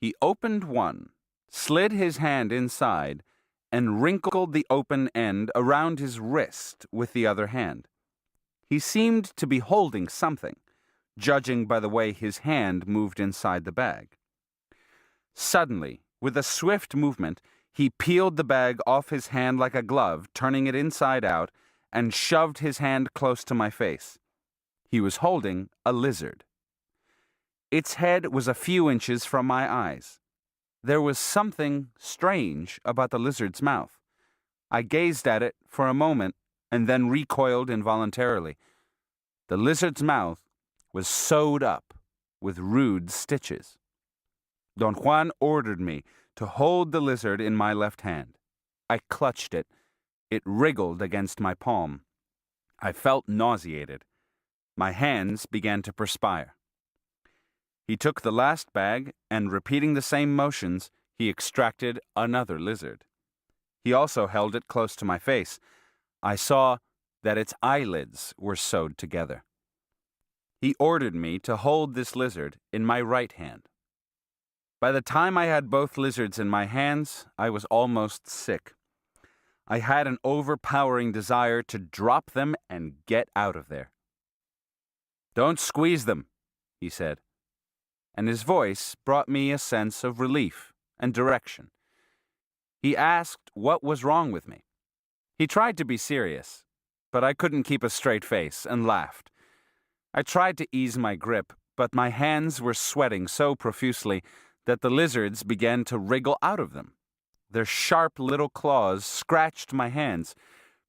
He opened one, slid his hand inside, and wrinkled the open end around his wrist with the other hand. He seemed to be holding something, judging by the way his hand moved inside the bag. Suddenly, with a swift movement, he peeled the bag off his hand like a glove, turning it inside out, and shoved his hand close to my face. He was holding a lizard. Its head was a few inches from my eyes. There was something strange about the lizard's mouth. I gazed at it for a moment and then recoiled involuntarily. The lizard's mouth was sewed up with rude stitches. Don Juan ordered me to hold the lizard in my left hand. I clutched it. It wriggled against my palm. I felt nauseated. My hands began to perspire. He took the last bag, and repeating the same motions, he extracted another lizard. He also held it close to my face. I saw that its eyelids were sewed together. He ordered me to hold this lizard in my right hand. By the time I had both lizards in my hands, I was almost sick. I had an overpowering desire to drop them and get out of there. "Don't squeeze them," he said, and his voice brought me a sense of relief and direction. He asked what was wrong with me. He tried to be serious, but I couldn't keep a straight face and laughed. I tried to ease my grip, but my hands were sweating so profusely that the lizards began to wriggle out of them. Their sharp little claws scratched my hands,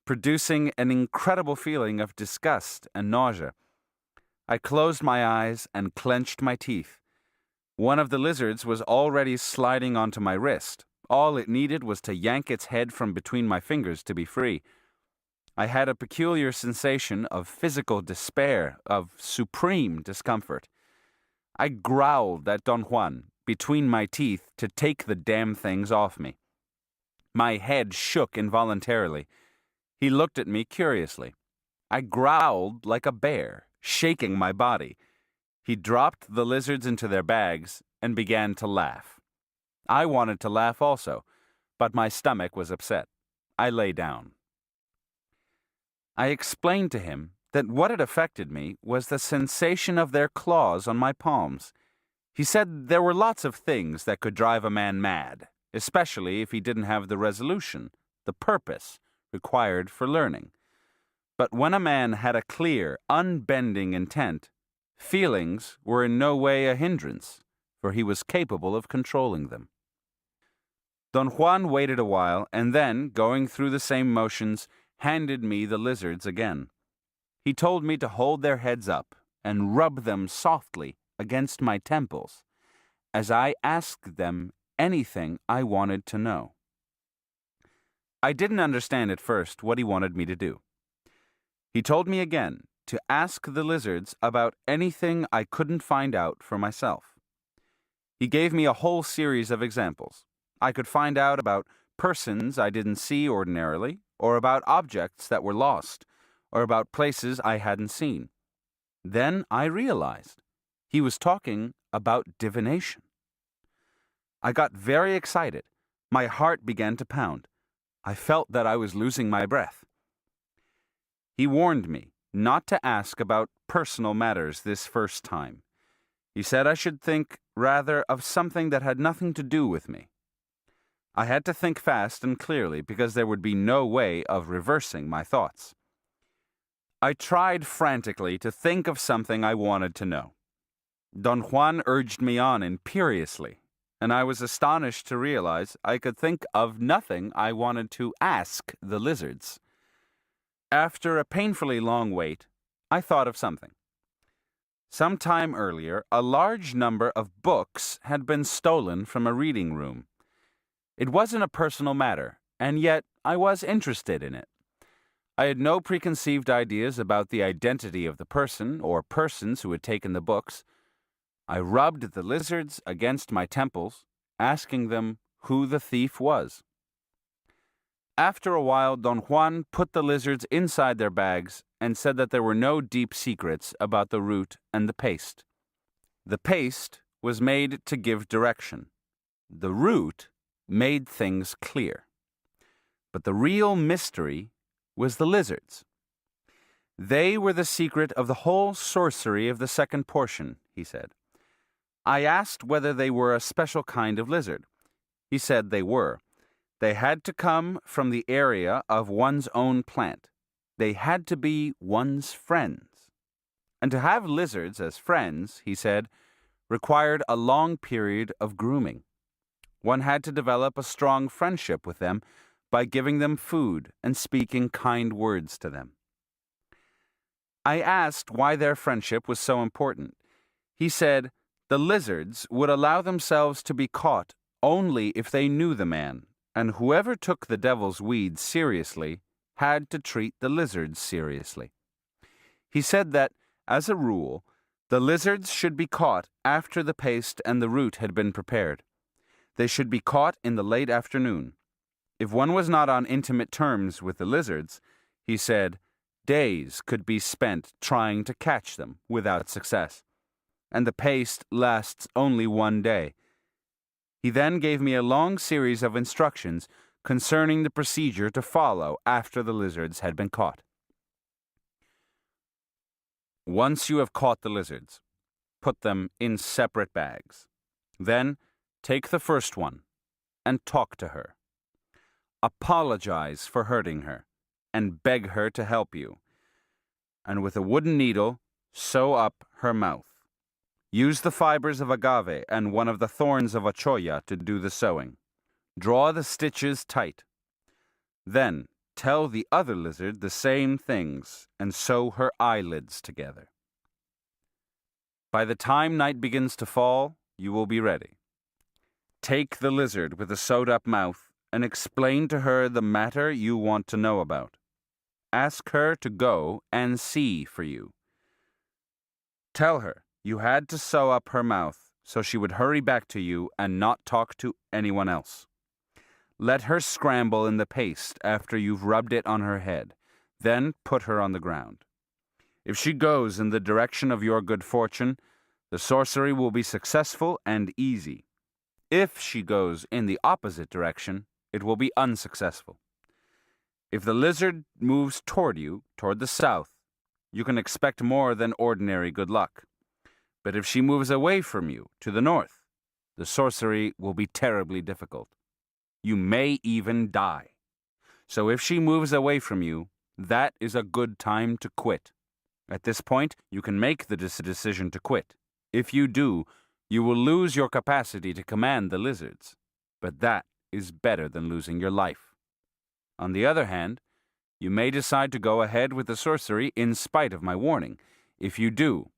producing an incredible feeling of disgust and nausea. I closed my eyes and clenched my teeth. One of the lizards was already sliding onto my wrist. All it needed was to yank its head from between my fingers to be free. I had a peculiar sensation of physical despair, of supreme discomfort. I growled at Don Juan between my teeth to take the damn things off me. My head shook involuntarily. He looked at me curiously. I growled like a bear, shaking my body. He dropped the lizards into their bags and began to laugh. I wanted to laugh also, but my stomach was upset. I lay down. I explained to him that what had affected me was the sensation of their claws on my palms. He said there were lots of things that could drive a man mad, especially if he didn't have the resolution, the purpose required for learning. But when a man had a clear, unbending intent, feelings were in no way a hindrance, for he was capable of controlling them. Don Juan waited a while, and then, going through the same motions, handed me the lizards again. He told me to hold their heads up and rub them softly against my temples, as I asked them anything I wanted to know. I didn't understand at first what he wanted me to do. He told me again to ask the lizards about anything I couldn't find out for myself. He gave me a whole series of examples. I could find out about persons I didn't see ordinarily, or about objects that were lost, or about places I hadn't seen. Then I realized he was talking about divination. I got very excited. My heart began to pound. I felt that I was losing my breath. He warned me not to ask about personal matters this first time. He said I should think rather of something that had nothing to do with me. I had to think fast and clearly because there would be no way of reversing my thoughts. I tried frantically to think of something I wanted to know. Don Juan urged me on imperiously, and I was astonished to realize I could think of nothing I wanted to ask the lizards. After a painfully long wait, I thought of something. Some time earlier, a large number of books had been stolen from a reading room. It wasn't a personal matter, and yet I was interested in it. I had no preconceived ideas about the identity of the person or persons who had taken the books. I rubbed the lizards against my temples, asking them who the thief was. After a while, Don Juan put the lizards inside their bags and said that there were no deep secrets about the root and the paste. The paste was made to give direction. The root made things clear. But the real mystery was the lizards. They were the secret of the whole sorcery of the second portion, he said. I asked whether they were a special kind of lizard. He said they were. They had to come from the area of one's own plant. They had to be one's friends. And to have lizards as friends, he said, required a long period of grooming. One had to develop a strong friendship with them by giving them food and speaking kind words to them. I asked why their friendship was so important. He said the lizards would allow themselves to be caught only if they knew the man, and whoever took the devil's weed seriously had to treat the lizards seriously. He said that, as a rule, the lizards should be caught after the paste and the root had been prepared. They should be caught in the late afternoon. If one was not on intimate terms with the lizards, he said, days could be spent trying to catch them without success, and the paste lasts only one day. He then gave me a long series of instructions concerning the procedure to follow after the lizards had been caught. Once you have caught the lizards, put them in separate bags. Then take the first one and talk to her. Apologize for hurting her and beg her to help you. And with a wooden needle, sew up her mouth. Use the fibers of agave and one of the thorns of achoya to do the sewing. Draw the stitches tight. Then tell the other lizard the same things and sew her eyelids together. By the time night begins to fall, you will be ready. Take the lizard with the sewed-up mouth and explain to her the matter you want to know about. Ask her to go and see for you. Tell her you had to sew up her mouth so she would hurry back to you and not talk to anyone else. Let her scramble in the paste after you've rubbed it on her head. Then put her on the ground. If she goes in the direction of your good fortune, the sorcery will be successful and easy. If she goes in the opposite direction, it will be unsuccessful. If the lizard moves toward you, toward the south, you can expect more than ordinary good luck. But if she moves away from you, to the north, the sorcery will be terribly difficult. You may even die. So if she moves away from you, that is a good time to quit. At this point, you can make the decision to quit. If you do, you will lose your capacity to command the lizards. But that is better than losing your life. On the other hand, you may decide to go ahead with the sorcery in spite of my warning. If you do,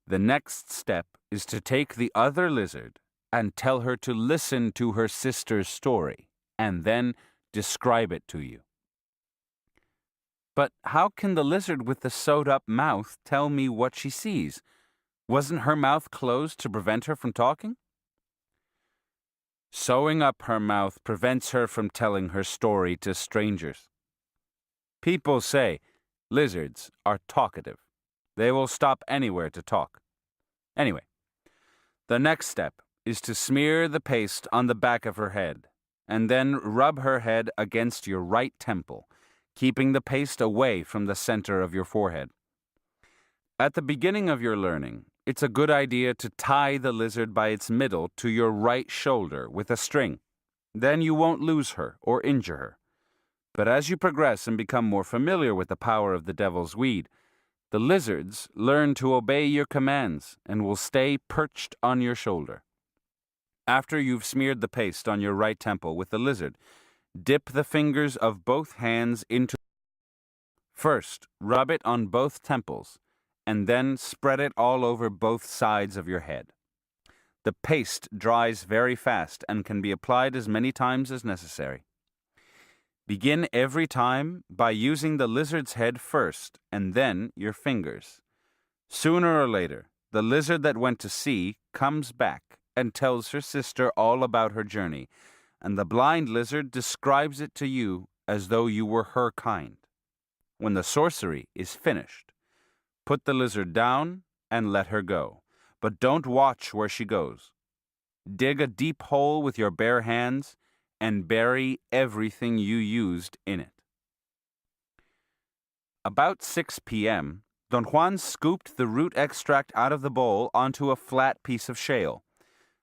the next step is to take the other lizard and tell her to listen to her sister's story, and then describe it to you. But how can the lizard with the sewed-up mouth tell me what she sees? Wasn't her mouth closed to prevent her from talking? Sewing up her mouth prevents her from telling her story to strangers. People say lizards are talkative. They will stop anywhere to talk. Anyway, the next step is to smear the paste on the back of her head and then rub her head against your right temple, keeping the paste away from the center of your forehead. At the beginning of your learning, it's a good idea to tie the lizard by its middle to your right shoulder with a string. Then you won't lose her or injure her. But as you progress and become more familiar with the power of the devil's weed, the lizards learn to obey your commands and will stay perched on your shoulder. After you've smeared the paste on your right temple with the lizard, dip the fingers of both hands into. First, rub it on both temples, and then spread it all over both sides of your head. The paste dries very fast and can be applied as many times as necessary. Begin every time by using the lizard's head first and then your fingers. Sooner or later, the lizard that went to sea comes back and tells her sister all about her journey, and the blind lizard describes it to you as though you were her kind. When the sorcery is finished, put the lizard down and let her go, but don't watch where she goes. Dig a deep hole with your bare hands and bury everything you used in it. About 6 p.m., Don Juan scooped the root extract out of the bowl onto a flat piece of shale.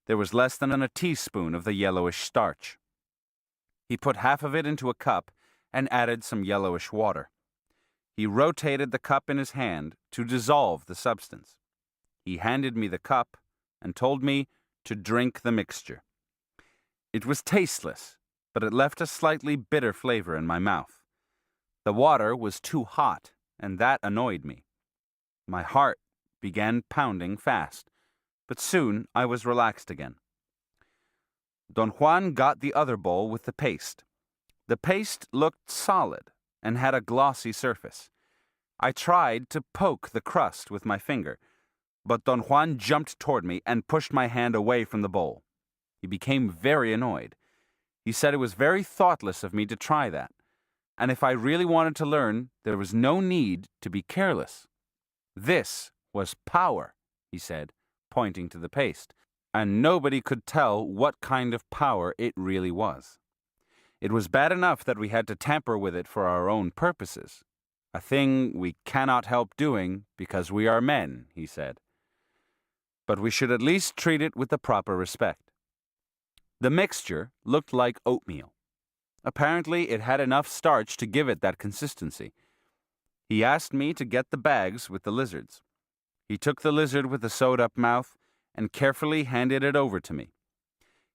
There was less than a teaspoon of the yellowish starch. He put half of it into a cup and added some yellowish water. He rotated the cup in his hand to dissolve the substance. He handed me the cup and told me to drink the mixture. It was tasteless, but it left a slightly bitter flavor in my mouth. The water was too hot, and that annoyed me. My heart began pounding fast, but soon I was relaxed again. Don Juan got the other bowl with the paste. The paste looked solid and had a glossy surface. I tried to poke the crust with my finger, but Don Juan jumped toward me and pushed my hand away from the bowl. He became very annoyed. He said it was very thoughtless of me to try that, and if I really wanted to learn, there was no need to be careless. This was power, he said, pointing to the paste, and nobody could tell what kind of power it really was. It was bad enough that we had to tamper with it for our own purposes, a thing we cannot help doing because we are men, he said. But we should at least treat it with the proper respect. The mixture looked like oatmeal. Apparently, it had enough starch to give it that consistency. He asked me to get the bags with the lizards. He took the lizard with the sewed-up mouth and carefully handed it over to me.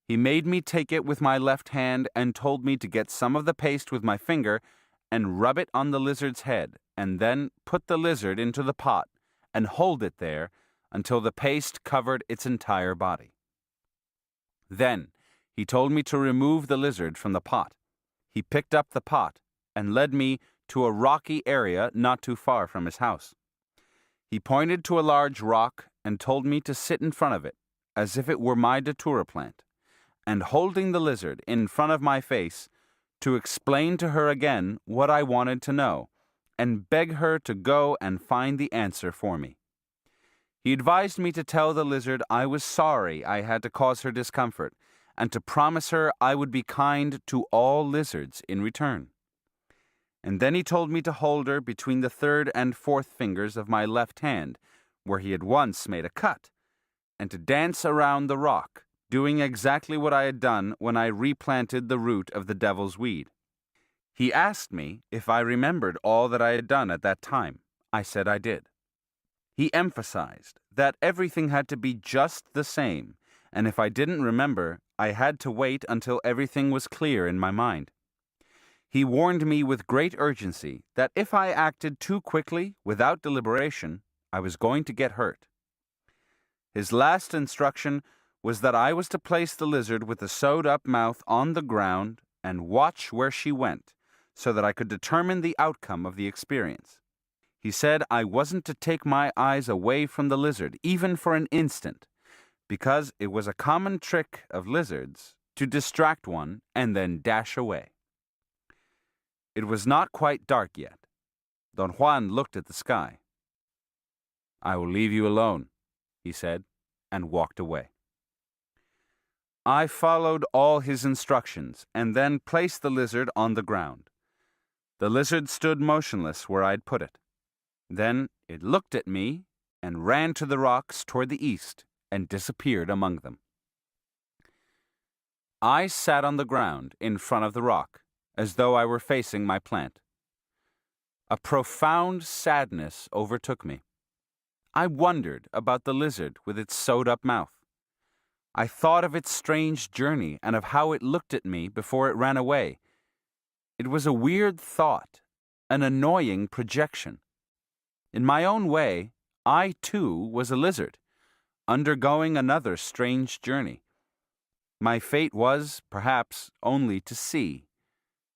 He made me take it with my left hand and told me to get some of the paste with my finger and rub it on the lizard's head, and then put the lizard into the pot and hold it there until the paste covered its entire body. Then he told me to remove the lizard from the pot. He picked up the pot and led me to a rocky area not too far from his house. He pointed to a large rock and told me to sit in front of it, as if it were my datura plant, and holding the lizard in front of my face, to explain to her again what I wanted to know, and beg her to go and find the answer for me. He advised me to tell the lizard I was sorry I had to cause her discomfort, and to promise her I would be kind to all lizards in return. And then he told me to hold her between the third and fourth fingers of my left hand, where he had once made a cut, and to dance around the rock, doing exactly what I had done when I replanted the root of the devil's weed. He asked me if I remembered all that I had done at that time. I said I did. He emphasized that everything had to be just the same, and if I didn't remember, I had to wait until everything was clear in my mind. He warned me with great urgency that if I acted too quickly, without deliberation, I was going to get hurt. His last instruction was that I was to place the lizard with the sewed-up mouth on the ground and watch where she went, so that I could determine the outcome of the experience. He said I wasn't to take my eyes away from the lizard, even for an instant, because it was a common trick of lizards to distract one and then dash away. It was not quite dark yet. Don Juan looked at the sky. "I will leave you alone," he said, and walked away. I followed all his instructions and then placed the lizard on the ground. The lizard stood motionless where I'd put it. Then it looked at me and ran to the rocks toward the east and disappeared among them. I sat on the ground in front of the rock, as though I were facing my plant. A profound sadness overtook me. I wondered about the lizard with its sewed-up mouth. I thought of its strange journey and of how it looked at me before it ran away. It was a weird thought, an annoying projection. In my own way, I too was a lizard, undergoing another strange journey. My fate was, perhaps, only to see.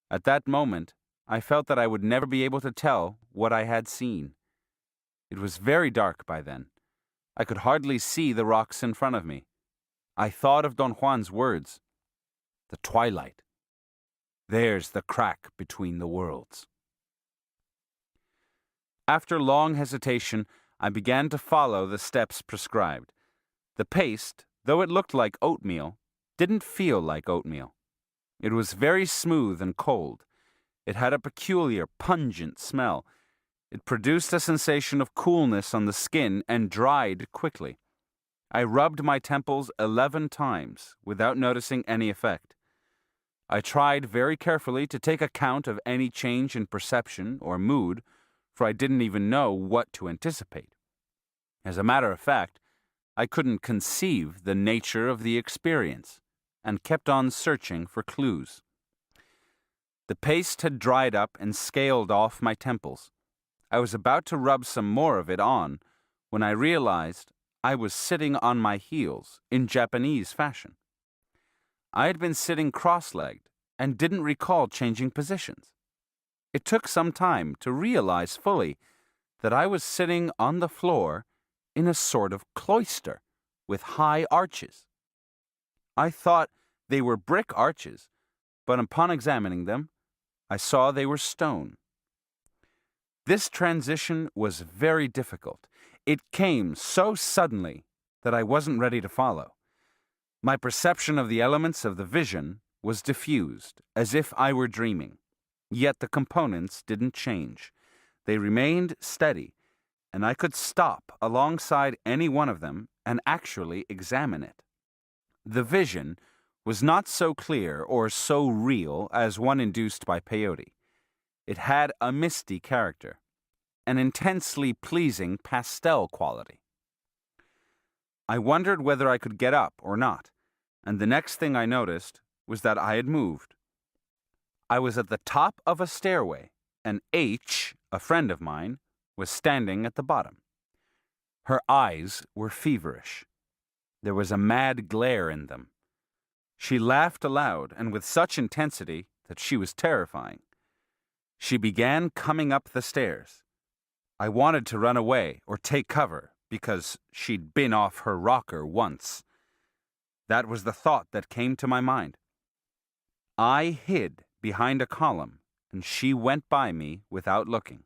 At that moment, I felt that I would never be able to tell what I had seen. It was very dark by then. I could hardly see the rocks in front of me. I thought of Don Juan's words. The twilight. There's the crack between the worlds. After long hesitation, I began to follow the steps prescribed. The paste, though it looked like oatmeal, didn't feel like oatmeal. It was very smooth and cold. It had a peculiar, pungent smell. It produced a sensation of coolness on the skin and dried quickly. I rubbed my temples 11 times without noticing any effect. I tried very carefully to take account of any change in perception or mood, for I didn't even know what to anticipate. As a matter of fact, I couldn't conceive the nature of the experience, and kept on searching for clues. The paste had dried up and scaled off my temples. I was about to rub some more of it on when I realized I was sitting on my heels in Japanese fashion. I had been sitting cross-legged and didn't recall changing positions. It took some time to realize fully that I was sitting on the floor in a sort of cloister with high arches. I thought they were brick arches, but upon examining them, I saw they were stone. This transition was very difficult. It came so suddenly that I wasn't ready to follow. My perception of the elements of the vision was diffused, as if I were dreaming. Yet the components didn't change. They remained steady, and I could stop alongside any one of them and actually examine it. The vision was not so clear or so real as one induced by peyote. It had a misty character, an intensely pleasing pastel quality. I wondered whether I could get up or not, and the next thing I noticed was that I had moved. I was at the top of a stairway, and H, a friend of mine, was standing at the bottom. Her eyes were feverish. There was a mad glare in them. She laughed aloud and with such intensity that she was terrifying. She began coming up the stairs. I wanted to run away or take cover because she'd been off her rocker once. That was the thought that came to my mind. I hid behind a column and she went by me without looking.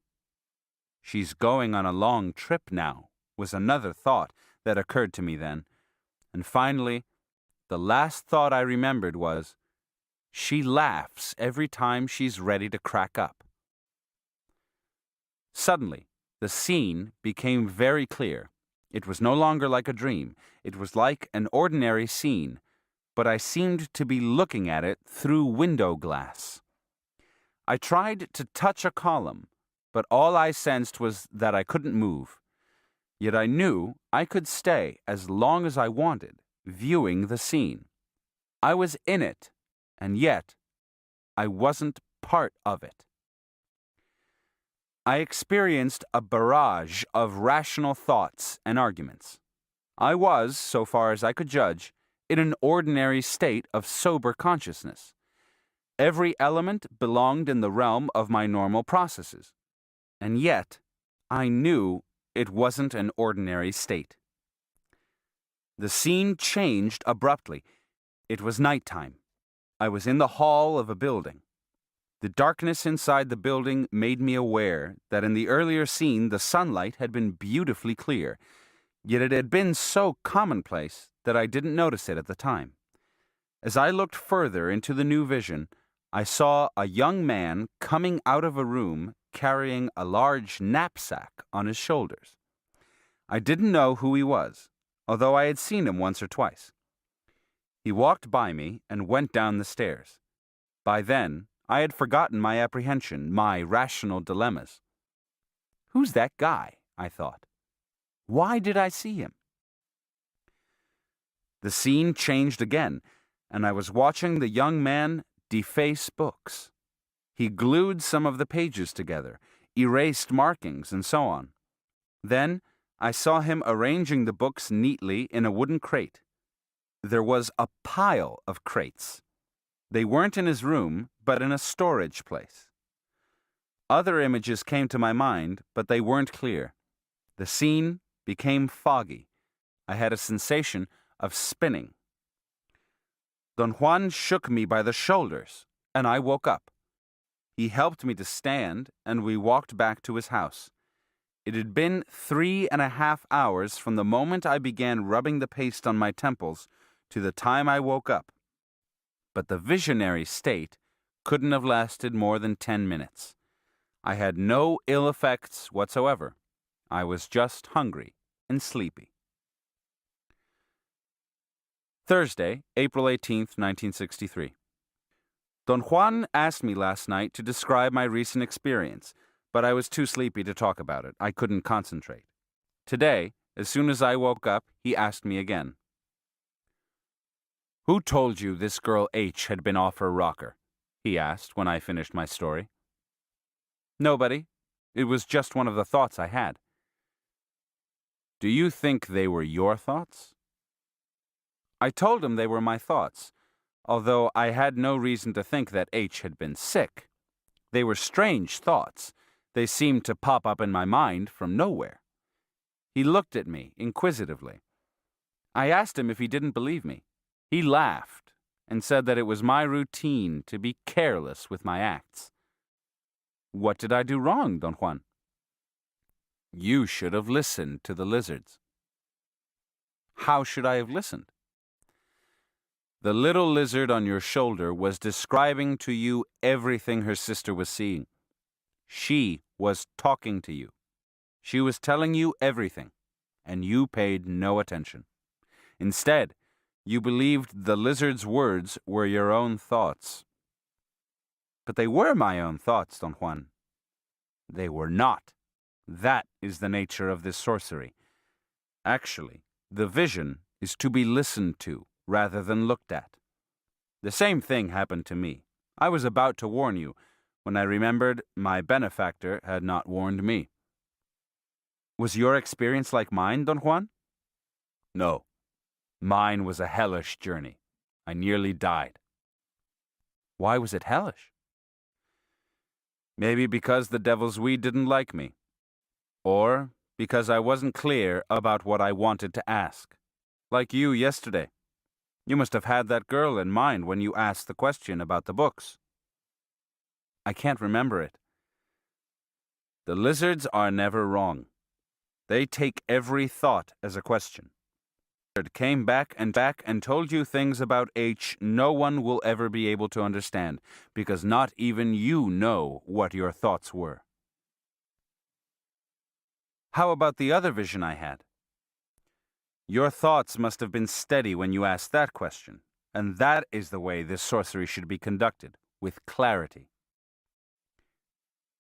She's going on a long trip now, was another thought that occurred to me then. And finally, the last thought I remembered was, she laughs every time she's ready to crack up. Suddenly, the scene became very clear. It was no longer like a dream. It was like an ordinary scene, but I seemed to be looking at it through window glass. I tried to touch a column, but all I sensed was that I couldn't move. Yet I knew I could stay as long as I wanted, viewing the scene. I was in it, and yet I wasn't part of it. I experienced a barrage of rational thoughts and arguments. I was, so far as I could judge, in an ordinary state of sober consciousness. Every element belonged in the realm of my normal processes. And yet, I knew it wasn't an ordinary state. The scene changed abruptly. It was nighttime. I was in the hall of a building. The darkness inside the building made me aware that in the earlier scene the sunlight had been beautifully clear, yet it had been so commonplace that I didn't notice it at the time. As I looked further into the new vision, I saw a young man coming out of a room carrying a large knapsack on his shoulders. I didn't know who he was, although I had seen him once or twice. He walked by me and went down the stairs. By then, I had forgotten my apprehension, my rational dilemmas. Who's that guy? I thought. Why did I see him? The scene changed again, and I was watching the young man deface books. He glued some of the pages together, erased markings, and so on. Then I saw him arranging the books neatly in a wooden crate. There was a pile of crates. They weren't in his room, but in a storage place. Other images came to my mind, but they weren't clear. The scene became foggy. I had a sensation of spinning. Don Juan shook me by the shoulders, and I woke up. He helped me to stand, and we walked back to his house. It had been 3.5 hours from the moment I began rubbing the paste on my temples to the time I woke up. But the visionary state couldn't have lasted more than 10 minutes. I had no ill effects whatsoever. I was just hungry and sleepy. Thursday, April 18th, 1963. Don Juan asked me last night to describe my recent experience, but I was too sleepy to talk about it. I couldn't concentrate. Today, as soon as I woke up, he asked me again. Who told you this girl H had been off her rocker? He asked when I finished my story. Nobody. It was just one of the thoughts I had. Do you think they were your thoughts? I told him they were my thoughts, although I had no reason to think that H had been sick. They were strange thoughts. They seemed to pop up in my mind from nowhere. He looked at me inquisitively. I asked him if he didn't believe me. He laughed and said that it was my routine to be careless with my acts. What did I do wrong, Don Juan? You should have listened to the lizards. How should I have listened? The little lizard on your shoulder was describing to you everything her sister was seeing. She was talking to you. She was telling you everything, and you paid no attention. Instead, you believed the lizard's words were your own thoughts. But they were my own thoughts, Don Juan. They were not. That is the nature of this sorcery. Actually, the vision is to be listened to rather than looked at. The same thing happened to me. I was about to warn you when I remembered my benefactor had not warned me. Was your experience like mine, Don Juan? No. Mine was a hellish journey. I nearly died. Why was it hellish? Maybe because the devil's weed didn't like me. Or because I wasn't clear about what I wanted to ask. Like you yesterday. You must have had that girl in mind when you asked the question about the books. I can't remember it. The lizards are never wrong. They take every thought as a question. Came back and told you things about H no one will ever be able to understand, because not even you know what your thoughts were. How about the other vision I had? Your thoughts must have been steady when you asked that question, and that is the way this sorcery should be conducted, with clarity.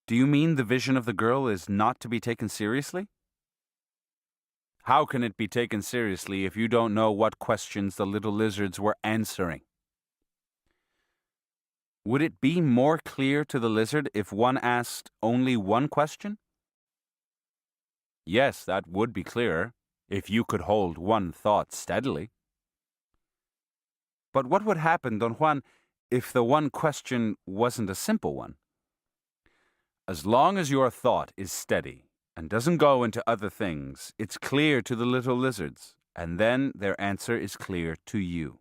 Do you mean the vision of the girl is not to be taken seriously? How can it be taken seriously if you don't know what questions the little lizards were answering? Would it be more clear to the lizard if one asked only one question? Yes, that would be clearer, if you could hold one thought steadily. But what would happen, Don Juan, if the one question wasn't a simple one? As long as your thought is steady, and doesn't go into other things, it's clear to the little lizards, and then their answer is clear to you.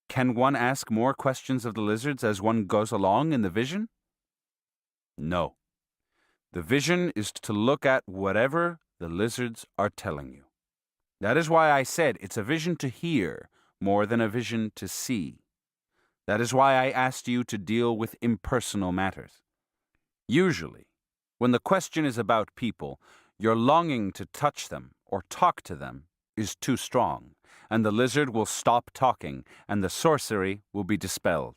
Can one ask more questions of the lizards as one goes along in the vision? No. The vision is to look at whatever the lizards are telling you. That is why I said it's a vision to hear more than a vision to see. That is why I asked you to deal with impersonal matters. Usually, when the question is about people, your longing to touch them or talk to them is too strong, and the lizard will stop talking, and the sorcery will be dispelled.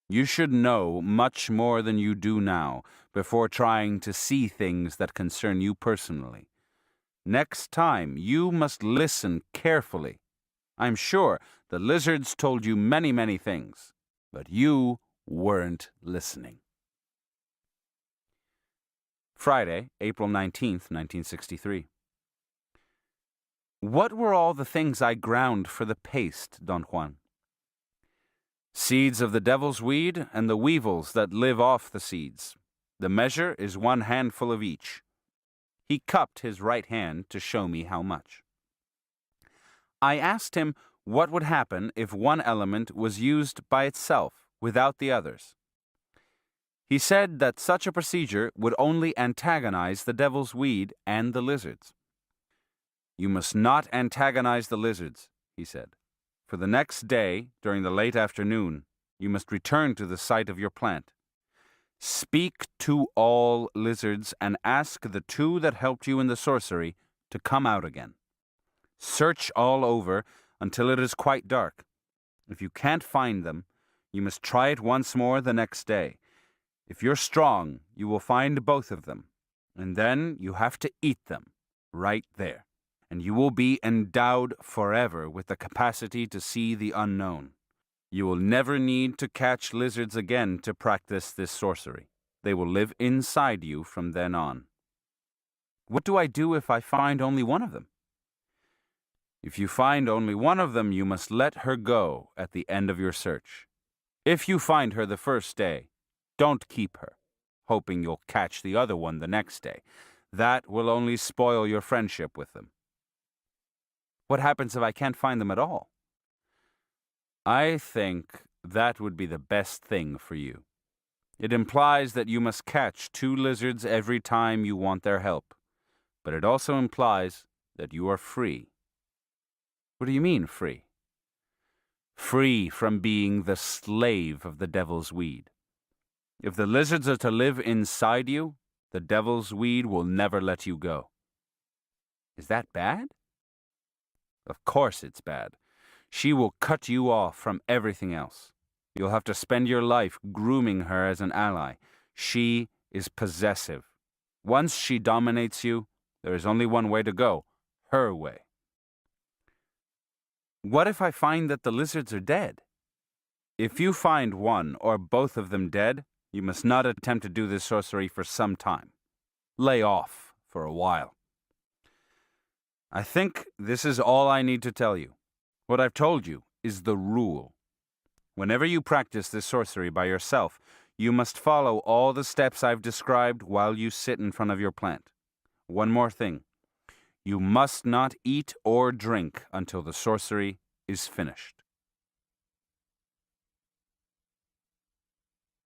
You should know much more than you do now before trying to see things that concern you personally. Next time, you must listen carefully. I'm sure the lizards told you many things, but you weren't listening. Friday, April 19th, 1963. What were all the things I ground for the paste, Don Juan? Seeds of the devil's weed and the weevils that live off the seeds. The measure is 1 handful of each. He cupped his right hand to show me how much. I asked him what would happen if one element was used by itself, without the others. He said that such a procedure would only antagonize the devil's weed and the lizards. You must not antagonize the lizards, he said. For the next day, during the late afternoon, you must return to the site of your plant. Speak to all lizards and ask the 2 that helped you in the sorcery to come out again. Search all over until it is quite dark. If you can't find them, you must try it once more the next day. If you're strong, you will find both of them, and then you have to eat them right there. And you will be endowed forever with the capacity to see the unknown. You will never need to catch lizards again to practice this sorcery. They will live inside you from then on. What do I do if I find only one of them? If you find only one of them, you must let her go at the end of your search. If you find her the first day, don't keep her, hoping you'll catch the other one the next day. That will only spoil your friendship with them. What happens if I can't find them at all? I think that would be the best thing for you. It implies that you must catch 2 lizards every time you want their help, but it also implies that you are free. What do you mean, free? Free from being the slave of the devil's weed. If the lizards are to live inside you, the devil's weed will never let you go. Is that bad? Of course it's bad. She will cut you off from everything else. You'll have to spend your life grooming her as an ally. She is possessive. Once she dominates you, there is only one way to go, her way. What if I find that the lizards are dead? If you find one or both of them dead, you must not attempt to do this sorcery for some time. Lay off for a while. I think this is all I need to tell you. What I've told you is the rule. Whenever you practice this sorcery by yourself, you must follow all the steps I've described while you sit in front of your plant. One more thing. You must not eat or drink until the sorcery is finished.